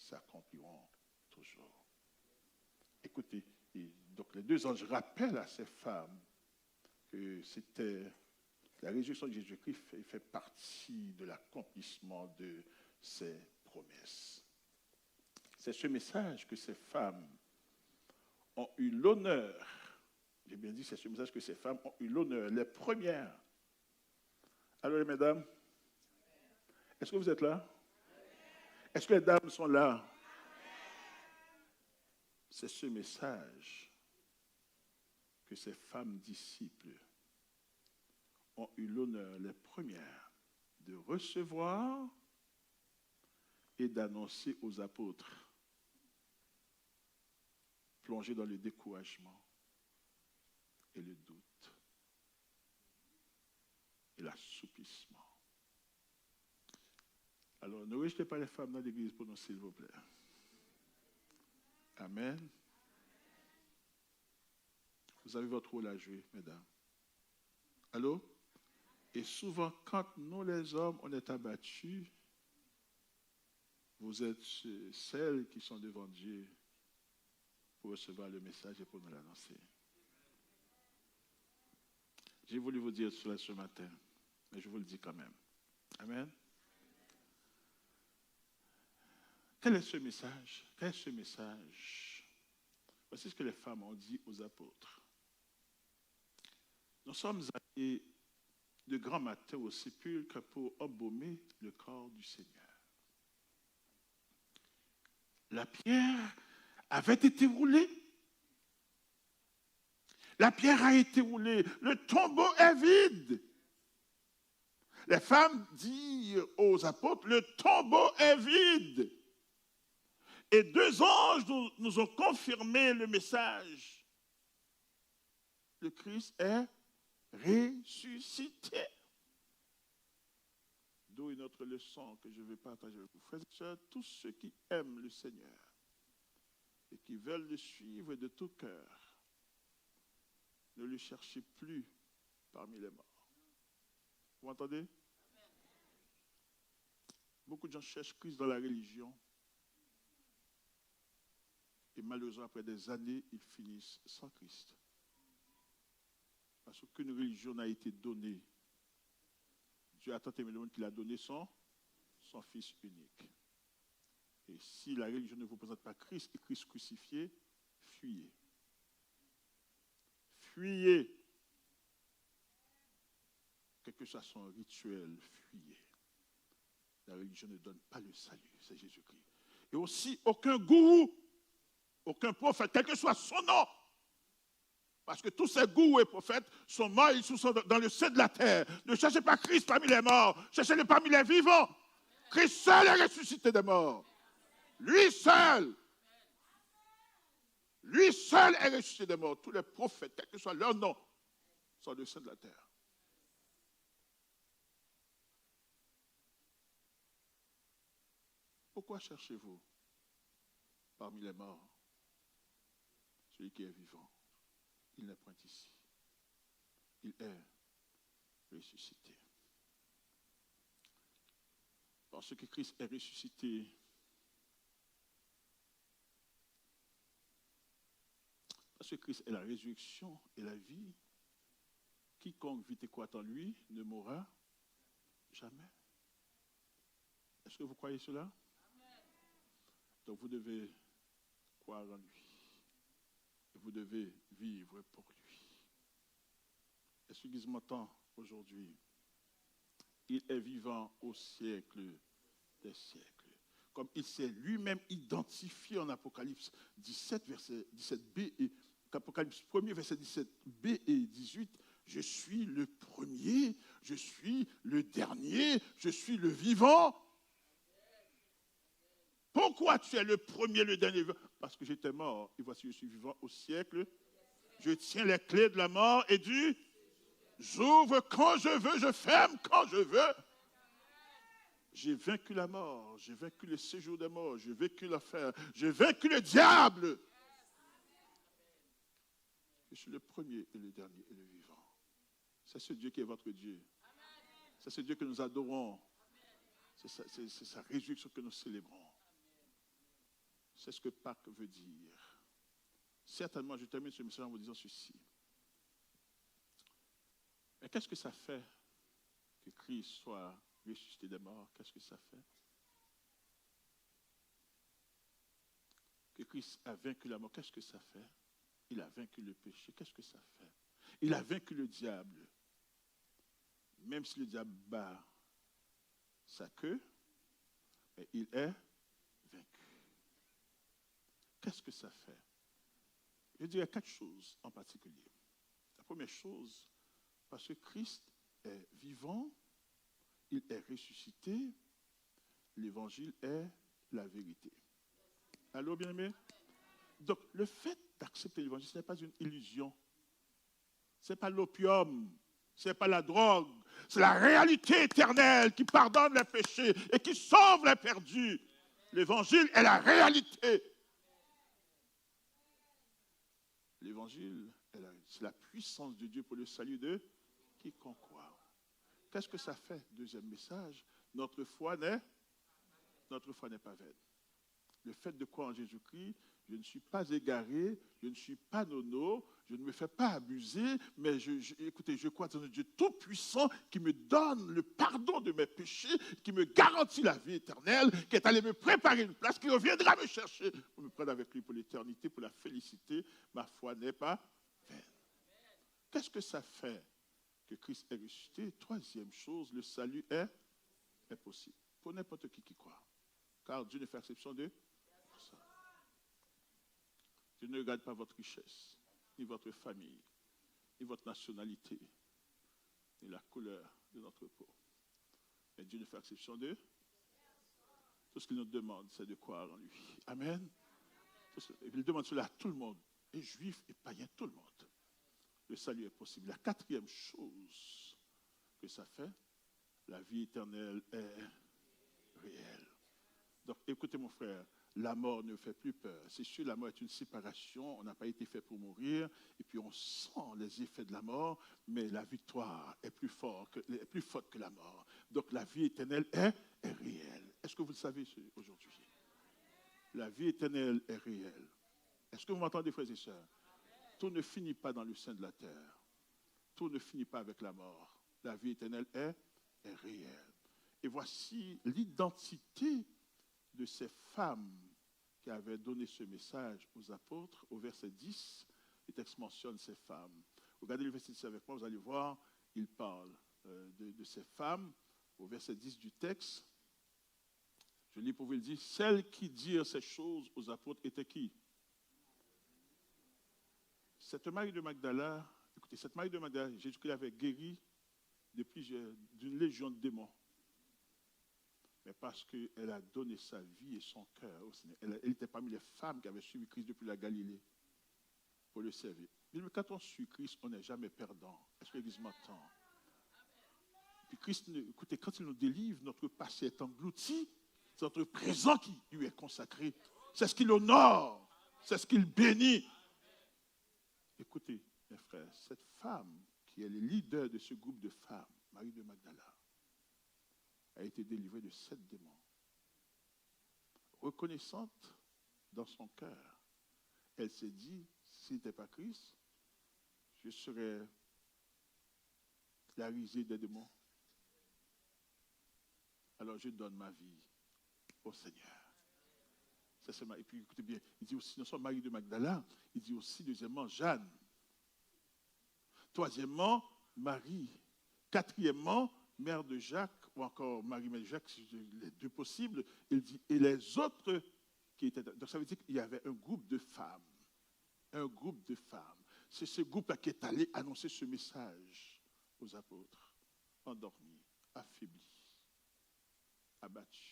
s'accompliront toujours. Écoutez, donc les deux anges rappellent à ces femmes que c'était la résurrection de Jésus-Christ fait partie de l'accomplissement de ses promesses. C'est ce message que ces femmes ont eu l'honneur, j'ai bien dit, c'est ce message que ces femmes ont eu l'honneur, les premières. Alors les mesdames, est-ce que vous êtes là? Est-ce que les dames sont là? C'est ce message que ces femmes disciples ont eu l'honneur, les premières, de recevoir et d'annoncer aux apôtres, plongés dans le découragement et le doute et l'assoupissement. Alors, ne rejetez pas les femmes dans l'église pour nous, s'il vous plaît. Amen. Vous avez votre rôle à jouer, mesdames. Allô? Et souvent, quand nous, les hommes, on est abattus, vous êtes celles qui sont devant Dieu pour recevoir le message et pour nous l'annoncer. J'ai voulu vous dire cela ce matin, mais je vous le dis quand même. Amen. Quel est ce message? Quel est ce message? Voici ce que les femmes ont dit aux apôtres. Nous sommes allés de grand matin au sépulcre pour embaumer le corps du Seigneur. La pierre avait été roulée. La pierre a été roulée. Le tombeau est vide. Les femmes disent aux apôtres, le tombeau est vide. Et deux anges nous ont confirmé le message. Le Christ est ressuscité. D'où une autre leçon que je vais partager avec vous. Frères et sœurs, tous ceux qui aiment le Seigneur et qui veulent le suivre de tout cœur, ne le cherchez plus parmi les morts. Vous entendez? Beaucoup de gens cherchent Christ dans la religion. Et malheureusement, après des années, ils finissent sans Christ. Parce qu'aucune religion n'a été donnée. Dieu a tant aimé le monde qu'il a donné son Fils unique. Et si la religion ne vous présente pas Christ et Christ crucifié, fuyez. Fuyez. Quel que soit son rituel, fuyez. La religion ne donne pas le salut, c'est Jésus-Christ. Et aussi, aucun gourou, aucun prophète, quel que soit son nom, parce que tous ces gourous et prophètes sont morts, ils sont dans le sein de la terre. Ne cherchez pas Christ parmi les morts, cherchez-le parmi les vivants. Christ seul est ressuscité des morts. Lui seul est ressuscité des morts. Tous les prophètes, quel que soit leur nom, sont dans le sein de la terre. Pourquoi cherchez-vous parmi les morts celui qui est vivant? Il n'est point ici. Il est ressuscité. Parce que Christ est ressuscité, parce que Christ est la résurrection et la vie, quiconque vit et croit en lui ne mourra jamais. Est-ce que vous croyez cela? Donc vous devez croire en lui. Et vous devez vivre pour lui. Est-ce qu'il m'entend aujourd'hui? Il est vivant au siècle des siècles. Comme il s'est lui-même identifié en Apocalypse 17, verset 17b et Apocalypse 1er, verset 17b et 18. Je suis le premier, je suis le dernier, je suis le vivant. Pourquoi tu es le premier, le dernier? Parce que j'étais mort et voici je suis vivant au siècle. Je tiens les clés de la mort et du j'ouvre quand je veux, je ferme quand je veux. J'ai vaincu la mort, j'ai vaincu le séjour des morts, j'ai vaincu l'enfer, j'ai vaincu le diable. Je suis le premier et le dernier et le vivant. C'est ce Dieu qui est votre Dieu. C'est ce Dieu que nous adorons. C'est sa résurrection que nous célébrons. C'est ce que Pâques veut dire. Certainement, je termine ce message en vous disant ceci. Mais qu'est-ce que ça fait que Christ soit ressuscité des morts? Qu'est-ce que ça fait? Que Christ a vaincu la mort, qu'est-ce que ça fait? Il a vaincu le péché, qu'est-ce que ça fait? Il a vaincu le diable. Même si le diable bat sa queue, mais il est vaincu. Qu'est-ce que ça fait? Je dirais 4 choses en particulier. La première chose, parce que Christ est vivant, il est ressuscité, l'évangile est la vérité. Allô, bien-aimés? Donc, le fait d'accepter l'évangile, ce n'est pas une illusion. Ce n'est pas l'opium, ce n'est pas la drogue, c'est la réalité éternelle qui pardonne les péchés et qui sauve les perdus. L'évangile est la réalité. L'évangile, c'est la puissance de Dieu pour le salut de quiconque croit. Qu'est-ce que ça fait? Deuxième message, notre foi n'est pas vaine. Le fait de croire en Jésus-Christ, je ne suis pas égaré, je ne suis pas nono, je ne me fais pas abuser, mais écoutez, je crois dans un Dieu tout-puissant qui me donne le pardon de mes péchés, qui me garantit la vie éternelle, qui est allé me préparer une place, qui reviendra me chercher pour me prendre avec lui pour l'éternité, pour la félicité. Ma foi n'est pas vaine. Qu'est-ce que ça fait que Christ est ressuscité? Troisième chose, le salut est possible pour n'importe qui croit. Car Dieu ne fait exception de personne. Dieu ne regarde pas votre richesse, ni votre famille, ni votre nationalité, ni la couleur de notre peau. Mais Dieu ne fait exception de tout ce qu'il nous demande, c'est de croire en lui. Amen. Il demande cela à tout le monde, et juifs et païens, tout le monde. Le salut est possible. La quatrième chose que ça fait, la vie éternelle est réelle. Donc, écoutez mon frère, la mort ne fait plus peur. C'est sûr, la mort est une séparation, on n'a pas été fait pour mourir, et puis on sent les effets de la mort, mais la victoire est plus forte que la mort. Donc, la vie éternelle est réelle. Est-ce que vous le savez aujourd'hui? La vie éternelle est réelle. Est-ce que vous m'entendez, frères et sœurs? Tout ne finit pas dans le sein de la terre. Tout ne finit pas avec la mort. La vie éternelle est réelle. Et voici l'identité de ces femmes qui avaient donné ce message aux apôtres. Au verset 10, le texte mentionne ces femmes. Regardez le verset 10 avec moi, vous allez voir, il parle de ces femmes. Au verset 10 du texte, je lis pour vous le dire, celles qui dirent ces choses aux apôtres étaient qui? Cette Marie de Magdala, écoutez, cette Marie de Magdala, Jésus-Christ l'avait guérie d'une légion de démons. Mais parce qu'elle a donné sa vie et son cœur au Seigneur. Elle était parmi les femmes qui avaient suivi Christ depuis la Galilée pour le servir. Mais quand on suit Christ, on n'est jamais perdant. Est-ce que l'Église m'entend? Puis Christ, écoutez, quand il nous délivre, notre passé est englouti, c'est notre présent qui lui est consacré. C'est ce qu'il honore, c'est ce qu'il bénit. Écoutez, mes frères, cette femme qui est le leader de ce groupe de femmes, Marie de Magdala, a été délivrée de 7 démons. Reconnaissante dans son cœur, elle s'est dit, si n'était pas Christ, je serais la risée des démons. Alors je donne ma vie au Seigneur. Et puis écoutez bien, il dit aussi, non seulement Marie de Magdala, il dit aussi deuxièmement Jeanne. Troisièmement, Marie. Quatrièmement, mère de Jacques, ou encore Marie, mère de Jacques, les deux possibles. Il dit, et les autres qui étaient... Donc ça veut dire qu'il y avait un groupe de femmes. Un groupe de femmes. C'est ce groupe-là qui est allé annoncer ce message aux apôtres. Endormis, affaiblis, abattus.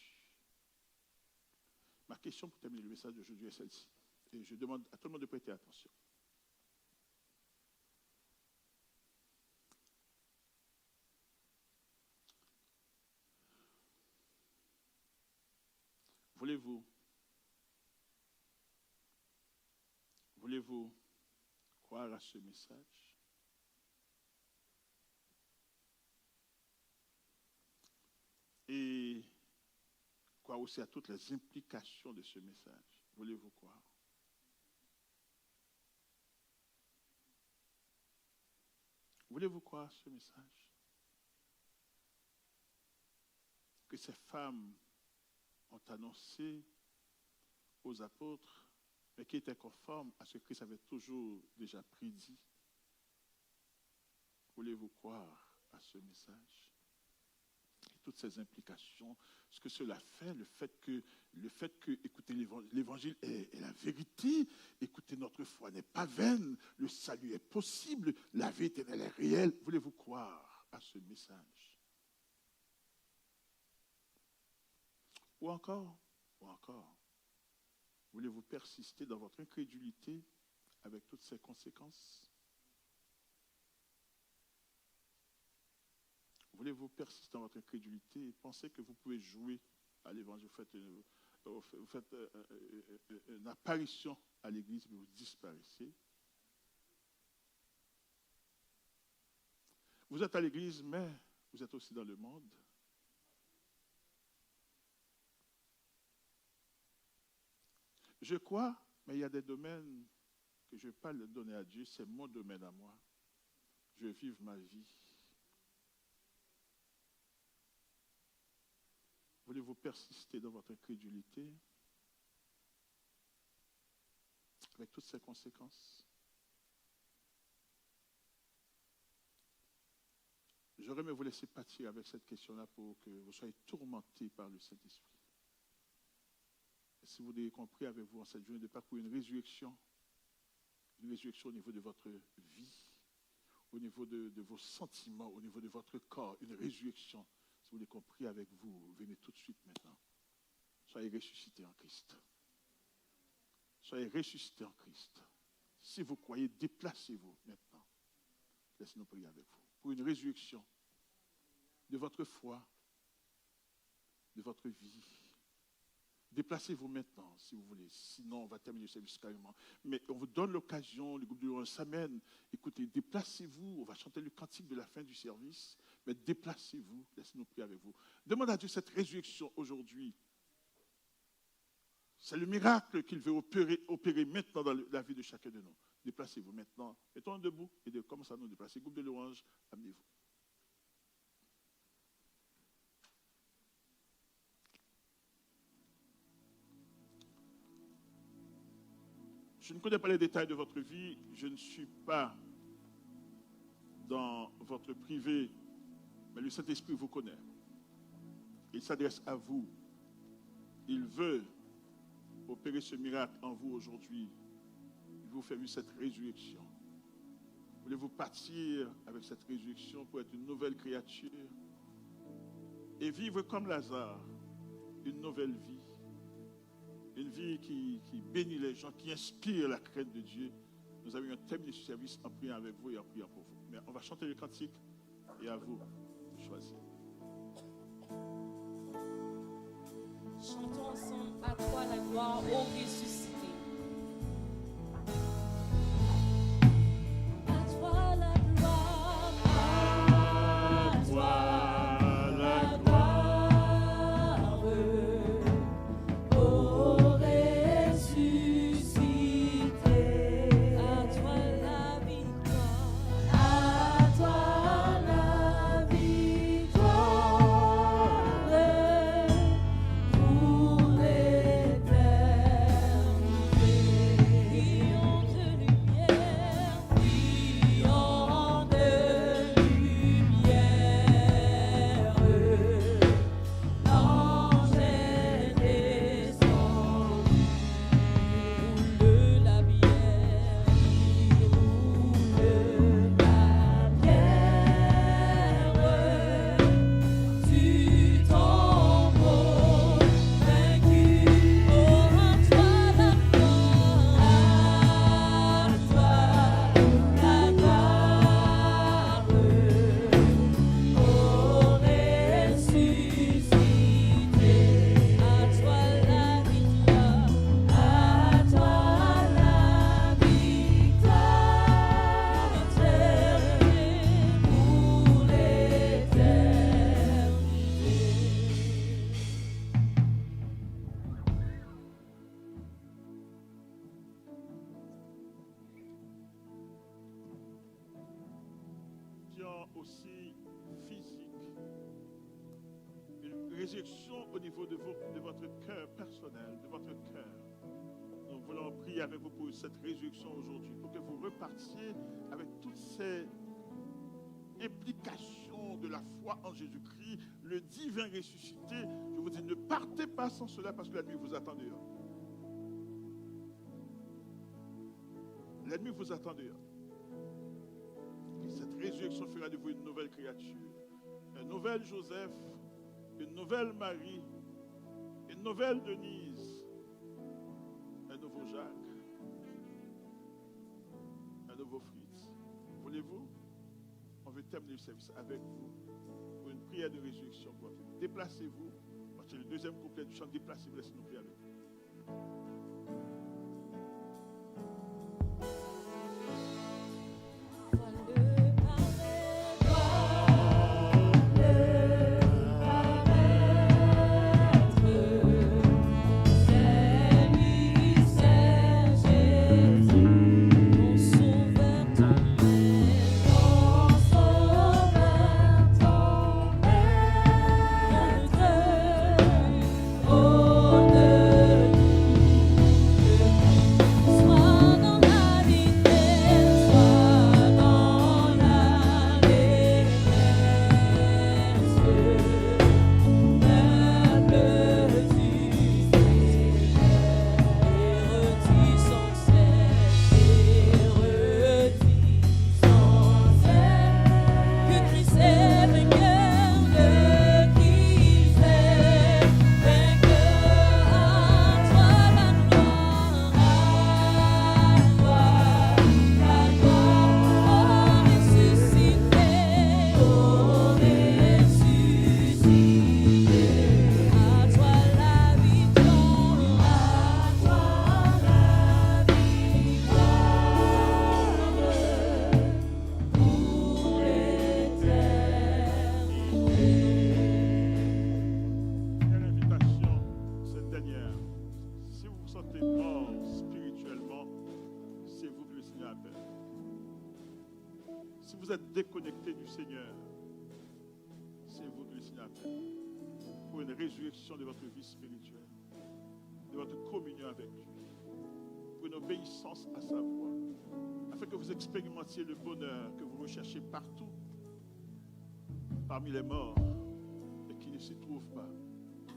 Ma question pour terminer le message d'aujourd'hui est celle-ci. Et je demande à tout le monde de prêter attention. Voulez-vous croire à ce message? Et croire aussi à toutes les implications de ce message. Voulez-vous croire? Voulez-vous croire ce message? Que ces femmes ont annoncé aux apôtres, mais qui étaient conformes à ce que Christ avait toujours déjà prédit. Voulez-vous croire à ce message? Et toutes ces implications, ce que cela fait, le fait que écoutez, l'évangile est la vérité, écoutez, notre foi n'est pas vaine, le salut est possible, la vie éternelle est réelle. Voulez-vous croire à ce message? Ou encore, voulez-vous persister dans votre incrédulité avec toutes ses conséquences? Voulez-vous persister dans votre incrédulité et penser que vous pouvez jouer à l'évangile? Vous faites une apparition à l'église, mais vous disparaissez. Vous êtes à l'église, mais vous êtes aussi dans le monde. Je crois, mais il y a des domaines que je ne vais pas le donner à Dieu, c'est mon domaine à moi. Je vais vivre ma vie. Voulez-vous persister dans votre incrédulité avec toutes ses conséquences? J'aurais aimé vous laisser partir avec cette question-là pour que vous soyez tourmentés par le Saint-Esprit. Et si vous avez compris avec vous en cette journée de Pâques pour une résurrection au niveau de votre vie, au niveau de vos sentiments, au niveau de votre corps, une résurrection. Si vous l'avez compris avec vous, venez tout de suite maintenant. Soyez ressuscités en Christ. Soyez ressuscités en Christ. Si vous croyez, déplacez-vous maintenant. Laissez-nous prier avec vous. Pour une résurrection de votre foi, de votre vie. Déplacez-vous maintenant, si vous voulez. Sinon, on va terminer le service carrément. Mais on vous donne l'occasion, le groupe de louange s'amène. Écoutez, déplacez-vous. On va chanter le cantique de la fin du service. Mais déplacez-vous. Laissez-nous prier avec vous. Demandez à Dieu cette résurrection aujourd'hui. C'est le miracle qu'il veut opérer maintenant dans la vie de chacun de nous. Déplacez-vous maintenant. Mettons debout et commencez à nous déplacer. Groupe de louange, amenez-vous. Je ne connais pas les détails de votre vie. Je ne suis pas dans votre privé. Mais le Saint-Esprit vous connaît. Il s'adresse à vous. Il veut opérer ce miracle en vous aujourd'hui. Il vous fait vivre cette résurrection. Voulez-vous partir avec cette résurrection pour être une nouvelle créature et vivre comme Lazare, une nouvelle vie? Une vie qui bénit les gens, qui inspire la crainte de Dieu. Nous avions terminé ce service en priant avec vous et en priant pour vous. Mais on va chanter le cantique et à vous de choisir. Chantons ensemble à toi la gloire au ressuscité. À toi la gloire, à toi la gloire, au ressuscité. À toi la victoire, à toi la victoire. Pour l'éternité. aussi physique. Une résurrection au niveau de votre cœur personnel, de votre cœur. Nous voulons prier avec vous pour cette résurrection aujourd'hui, pour que vous repartiez avec toutes ces implications de la foi en Jésus-Christ, le divin ressuscité. Je vous dis, ne partez pas sans cela parce que la nuit vous attend dehors. La nuit vous attend dehors. Et cette résurrection fera de vous une nouvelle créature, un nouvel Joseph, une nouvelle Marie, une nouvelle Denise, un nouveau Jacques, un nouveau Fritz. Voulez-vous? On veut terminer le service avec vous pour une prière de résurrection. Déplacez-vous. C'est le deuxième couplet du chant. Déplacez-vous, laissez-nous prier avec vous. Si vous êtes déconnecté du Seigneur, c'est vous que le Seigneur appelle pour une résurrection de votre vie spirituelle, de votre communion avec Dieu, pour une obéissance à sa voix, afin que vous expérimentiez le bonheur que vous recherchez partout, parmi les morts, et qui ne s'y trouvent pas.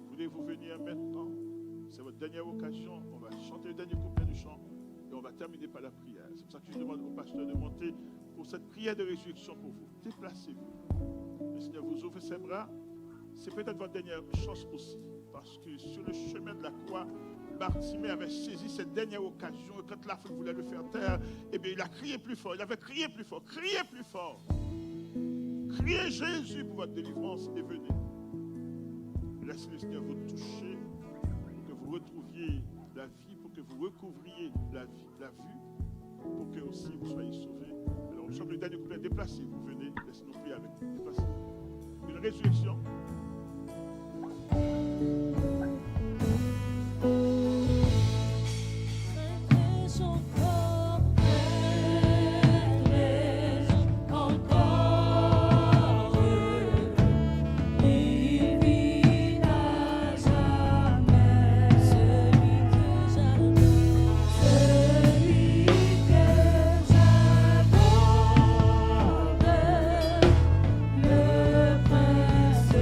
Voulez-vous venir maintenant? C'est votre dernière occasion. On va chanter le dernier couplet du chant et on va terminer par la prière. C'est pour ça que je demande au pasteur de monter pour cette prière de résurrection pour vous. Déplacez-vous. Le Seigneur vous ouvre ses bras. C'est peut-être votre dernière chance aussi. Parce que sur le chemin de la croix, Bartimée avait saisi cette dernière occasion. Et quand la foule voulait le faire taire, eh bien, il a crié plus fort. Il avait crié plus fort. Criez plus fort. Criez Jésus pour votre délivrance et venez. Laissez le Seigneur vous toucher pour que vous retrouviez la vie, pour que vous recouvriez la vue, pour que aussi vous soyez sauvés. Alors, nous sommes le dernier couplet. Déplacez-vous, venez, laissez-nous prier avec vous. Déplacez-vous. Une résurrection. Le prince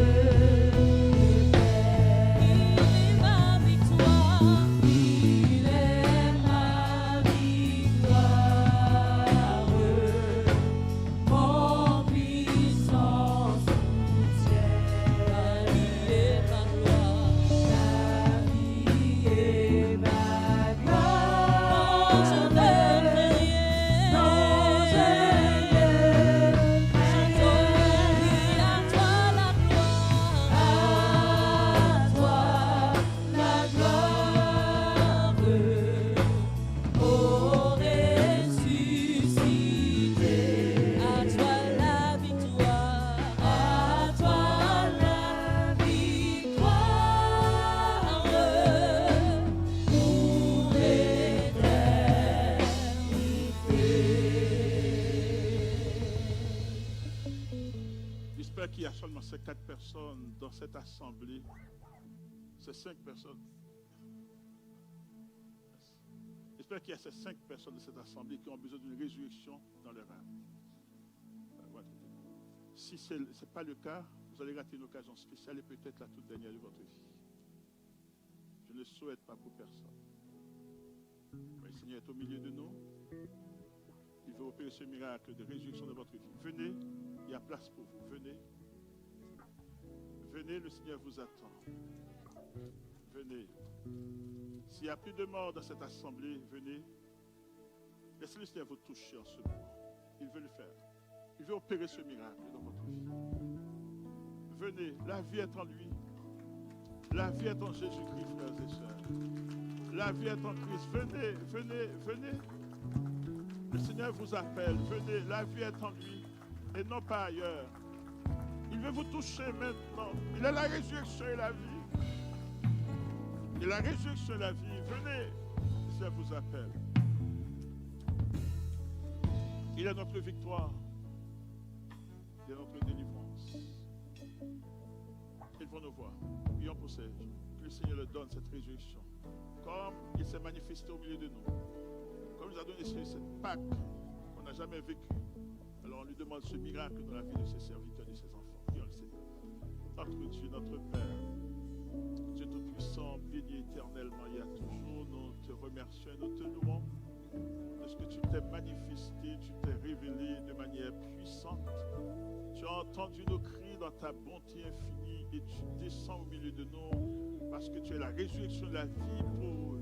4 personnes dans cette assemblée. Ces 5 personnes. J'espère qu'il y a ces 5 personnes de cette assemblée qui ont besoin d'une résurrection dans leur âme. Voilà. Si ce n'est pas le cas, vous allez rater une occasion spéciale et peut-être la toute dernière de votre vie. Je ne le souhaite pas pour personne. Oui, le Seigneur est au milieu de nous. Il veut opérer ce miracle de résurrection de votre vie. Venez, il y a place pour vous. Venez. Venez, le Seigneur vous attend. Venez. S'il n'y a plus de morts dans cette assemblée, venez. Laissez le Seigneur vous toucher en ce moment. Il veut le faire. Il veut opérer ce miracle dans votre vie. Venez, la vie est en lui. La vie est en Jésus-Christ, frères et sœurs. La vie est en Christ. Venez, venez, venez. Le Seigneur vous appelle. Venez, la vie est en lui et non pas ailleurs. Il veut vous toucher maintenant. Il est la résurrection et la vie. Et la résurrection et la vie. Venez, le Seigneur vous appelle. Il est notre victoire. Il est notre délivrance. Ils vont nous voir. Prions pour ces gens. Que le Seigneur leur donne cette résurrection. Comme il s'est manifesté au milieu de nous. Comme il nous a donné cette Pâque qu'on n'a jamais vécue. Alors on lui demande ce miracle dans la vie de ses serviteurs, de ses enfants. Prions le Seigneur. Notre Dieu, notre Père, Dieu Tout-Puissant, béni éternellement, il y a toujours, nous te remercions et nous te louons de ce que tu t'es manifesté, tu t'es révélé de manière puissante. Tu as entendu nos cris dans ta bonté infinie et tu descends au milieu de nous parce que tu es la résurrection de la vie pour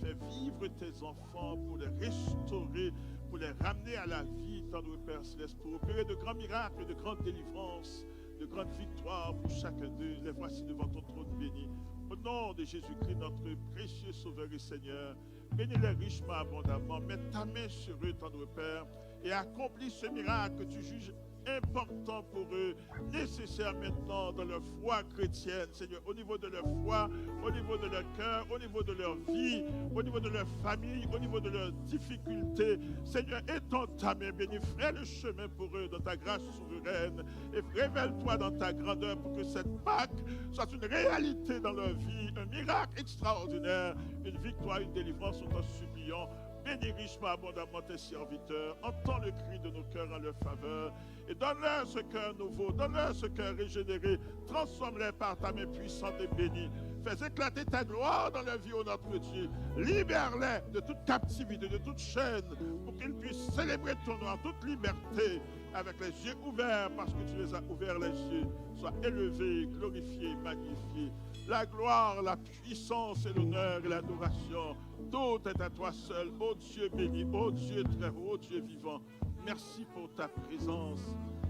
faire vivre tes enfants, pour les restaurer, pour les ramener à la vie, tendre Père Céleste, pour opérer de grands miracles, de grandes délivrances, de grandes victoires pour chacun d'eux. Les voici devant ton trône béni. Au nom de Jésus-Christ, notre précieux Sauveur et Seigneur, bénis-les richement, abondamment. Mets ta main sur eux, tendre Père, et accomplis ce miracle que tu juges important pour eux, nécessaire maintenant dans leur foi chrétienne, Seigneur, au niveau de leur foi, au niveau de leur cœur, au niveau de leur vie, au niveau de leur famille, au niveau de leurs difficultés. Seigneur, étends ta main, bénis, fais le chemin pour eux dans ta grâce souveraine et révèle-toi dans ta grandeur pour que cette Pâque soit une réalité dans leur vie, un miracle extraordinaire, une victoire, une délivrance, nous t'en supplions. Bénis richement, abondamment tes serviteurs. Entends le cri de nos cœurs en leur faveur. Et donne-leur ce cœur nouveau. Donne-leur ce cœur régénéré. Transforme-les par ta main puissante et bénie. Fais éclater ta gloire dans leur vie, ô notre Dieu. Libère-les de toute captivité, de toute chaîne, pour qu'ils puissent célébrer ton nom en toute liberté, avec les yeux ouverts, parce que tu les as ouverts les yeux. Sois élevé, glorifié, magnifié. La gloire, la puissance et l'honneur et l'adoration, tout est à toi seul, ô Dieu béni, ô Dieu très haut, ô Dieu vivant. Merci pour ta présence,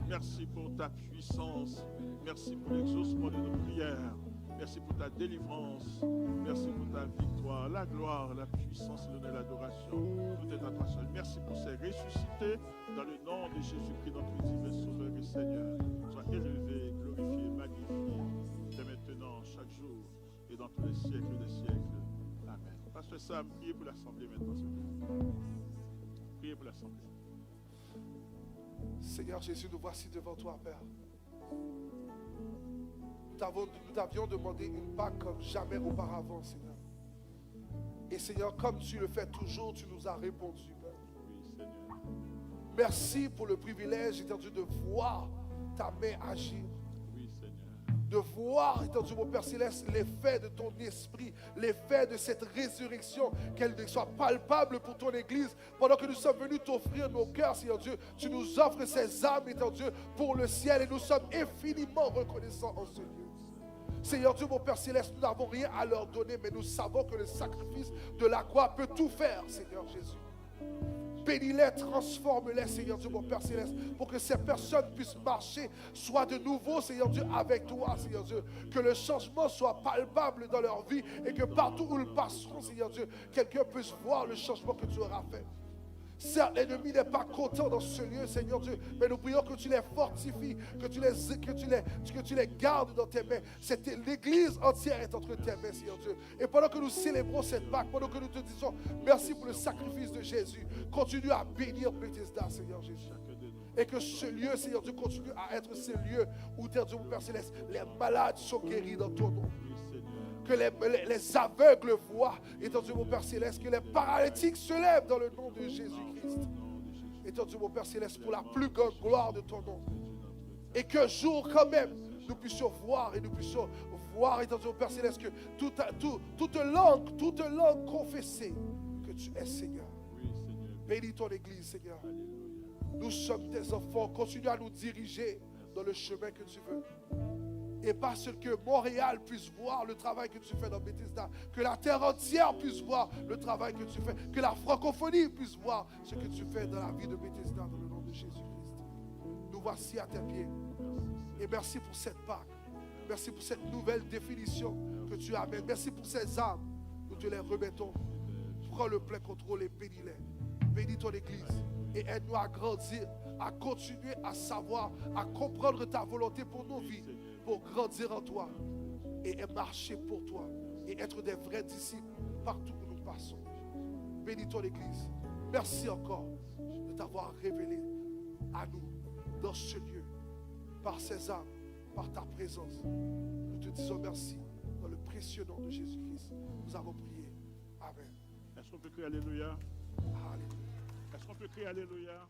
merci pour ta puissance, merci pour l'exaucement de nos prières, merci pour ta délivrance, merci pour ta victoire, la gloire, la puissance et l'honneur et l'adoration, tout est à toi seul. Merci pour ces ressuscités, dans le nom de Jésus-Christ, notre divin Sauveur et Seigneur. Sois élevé, glorifié, magnifié, dès maintenant, chaque jour, et dans tous les siècles des siècles. Amen. Pasteur Sam, priez pour l'Assemblée maintenant, s'il vous plaît. Priez pour l'Assemblée. Seigneur Jésus, nous voici devant toi, Père. Nous t'avions demandé une Pâque comme jamais auparavant, Seigneur. Et Seigneur, comme tu le fais toujours, tu nous as répondu, Père. Oui, Seigneur. Merci pour le privilège, étendu, de voir ta main agir. Oui, Seigneur. De voir, étendu, mon Père Céleste, l'effet de ton esprit, l'effet de cette résurrection, qu'elle soit palpable pour ton Église. Pendant que nous sommes venus t'offrir nos cœurs, Seigneur Dieu, tu nous offres ces âmes, étendu, pour le ciel, et nous sommes infiniment reconnaissants en ce lieu. Seigneur Dieu, mon Père Céleste, nous n'avons rien à leur donner, mais nous savons que le sacrifice de la croix peut tout faire, Seigneur Jésus. Bénis-les, transforme-les, Seigneur Dieu, mon Père Céleste, pour que ces personnes puissent marcher, soit de nouveau, Seigneur Dieu, avec toi, Seigneur Dieu. Que le changement soit palpable dans leur vie et que partout où ils passeront, Seigneur Dieu, quelqu'un puisse voir le changement que tu auras fait. Certes, l'ennemi n'est pas content dans ce lieu, Seigneur Dieu, mais nous prions que tu les fortifies, que tu les gardes dans tes mains. L'église entière est entre tes mains, Seigneur Dieu. Et pendant que nous célébrons cette Pâque, pendant que nous te disons merci pour le sacrifice de Jésus, continue à bénir Bethesda, Seigneur Jésus. Et que ce lieu, Seigneur Dieu, continue à être ce lieu où, Seigneur Dieu, mon Père Céleste, les malades sont guéris dans ton nom. Que les aveugles voient, étant Dieu, mon Père Céleste, que les paralytiques se lèvent dans le nom de Jésus-Christ. Étant Dieu, mon Père Céleste, pour la plus grande gloire de ton nom. Et qu'un jour, quand même, nous puissions voir et nous puissions voir, étant Dieu, mon Père Céleste, que toute langue confesser que tu es Seigneur. Bénis ton Église, Seigneur. Nous sommes tes enfants. Continue à nous diriger dans le chemin que tu veux. Et parce que Montréal puisse voir le travail que tu fais dans Bethesda, que la terre entière puisse voir le travail que tu fais, que la francophonie puisse voir ce que tu fais dans la vie de Bethesda, dans le nom de Jésus-Christ. Nous voici à tes pieds. Et merci pour cette Pâque. Merci pour cette nouvelle définition que tu amènes. Merci pour ces âmes. Nous te les remettons. Prends le plein contrôle et bénis-les. Bénis ton Église. Et aide-nous à grandir, à continuer à savoir, à comprendre ta volonté pour nos vies, pour grandir en toi et marcher pour toi et être des vrais disciples partout où nous passons. Bénis ton Église. Merci encore de t'avoir révélé à nous dans ce lieu, par ces âmes, par ta présence. Nous te disons merci dans le précieux nom de Jésus-Christ. Nous avons prié. Amen. Est-ce qu'on peut crier Alléluia? Alléluia. Est-ce qu'on peut crier Alléluia?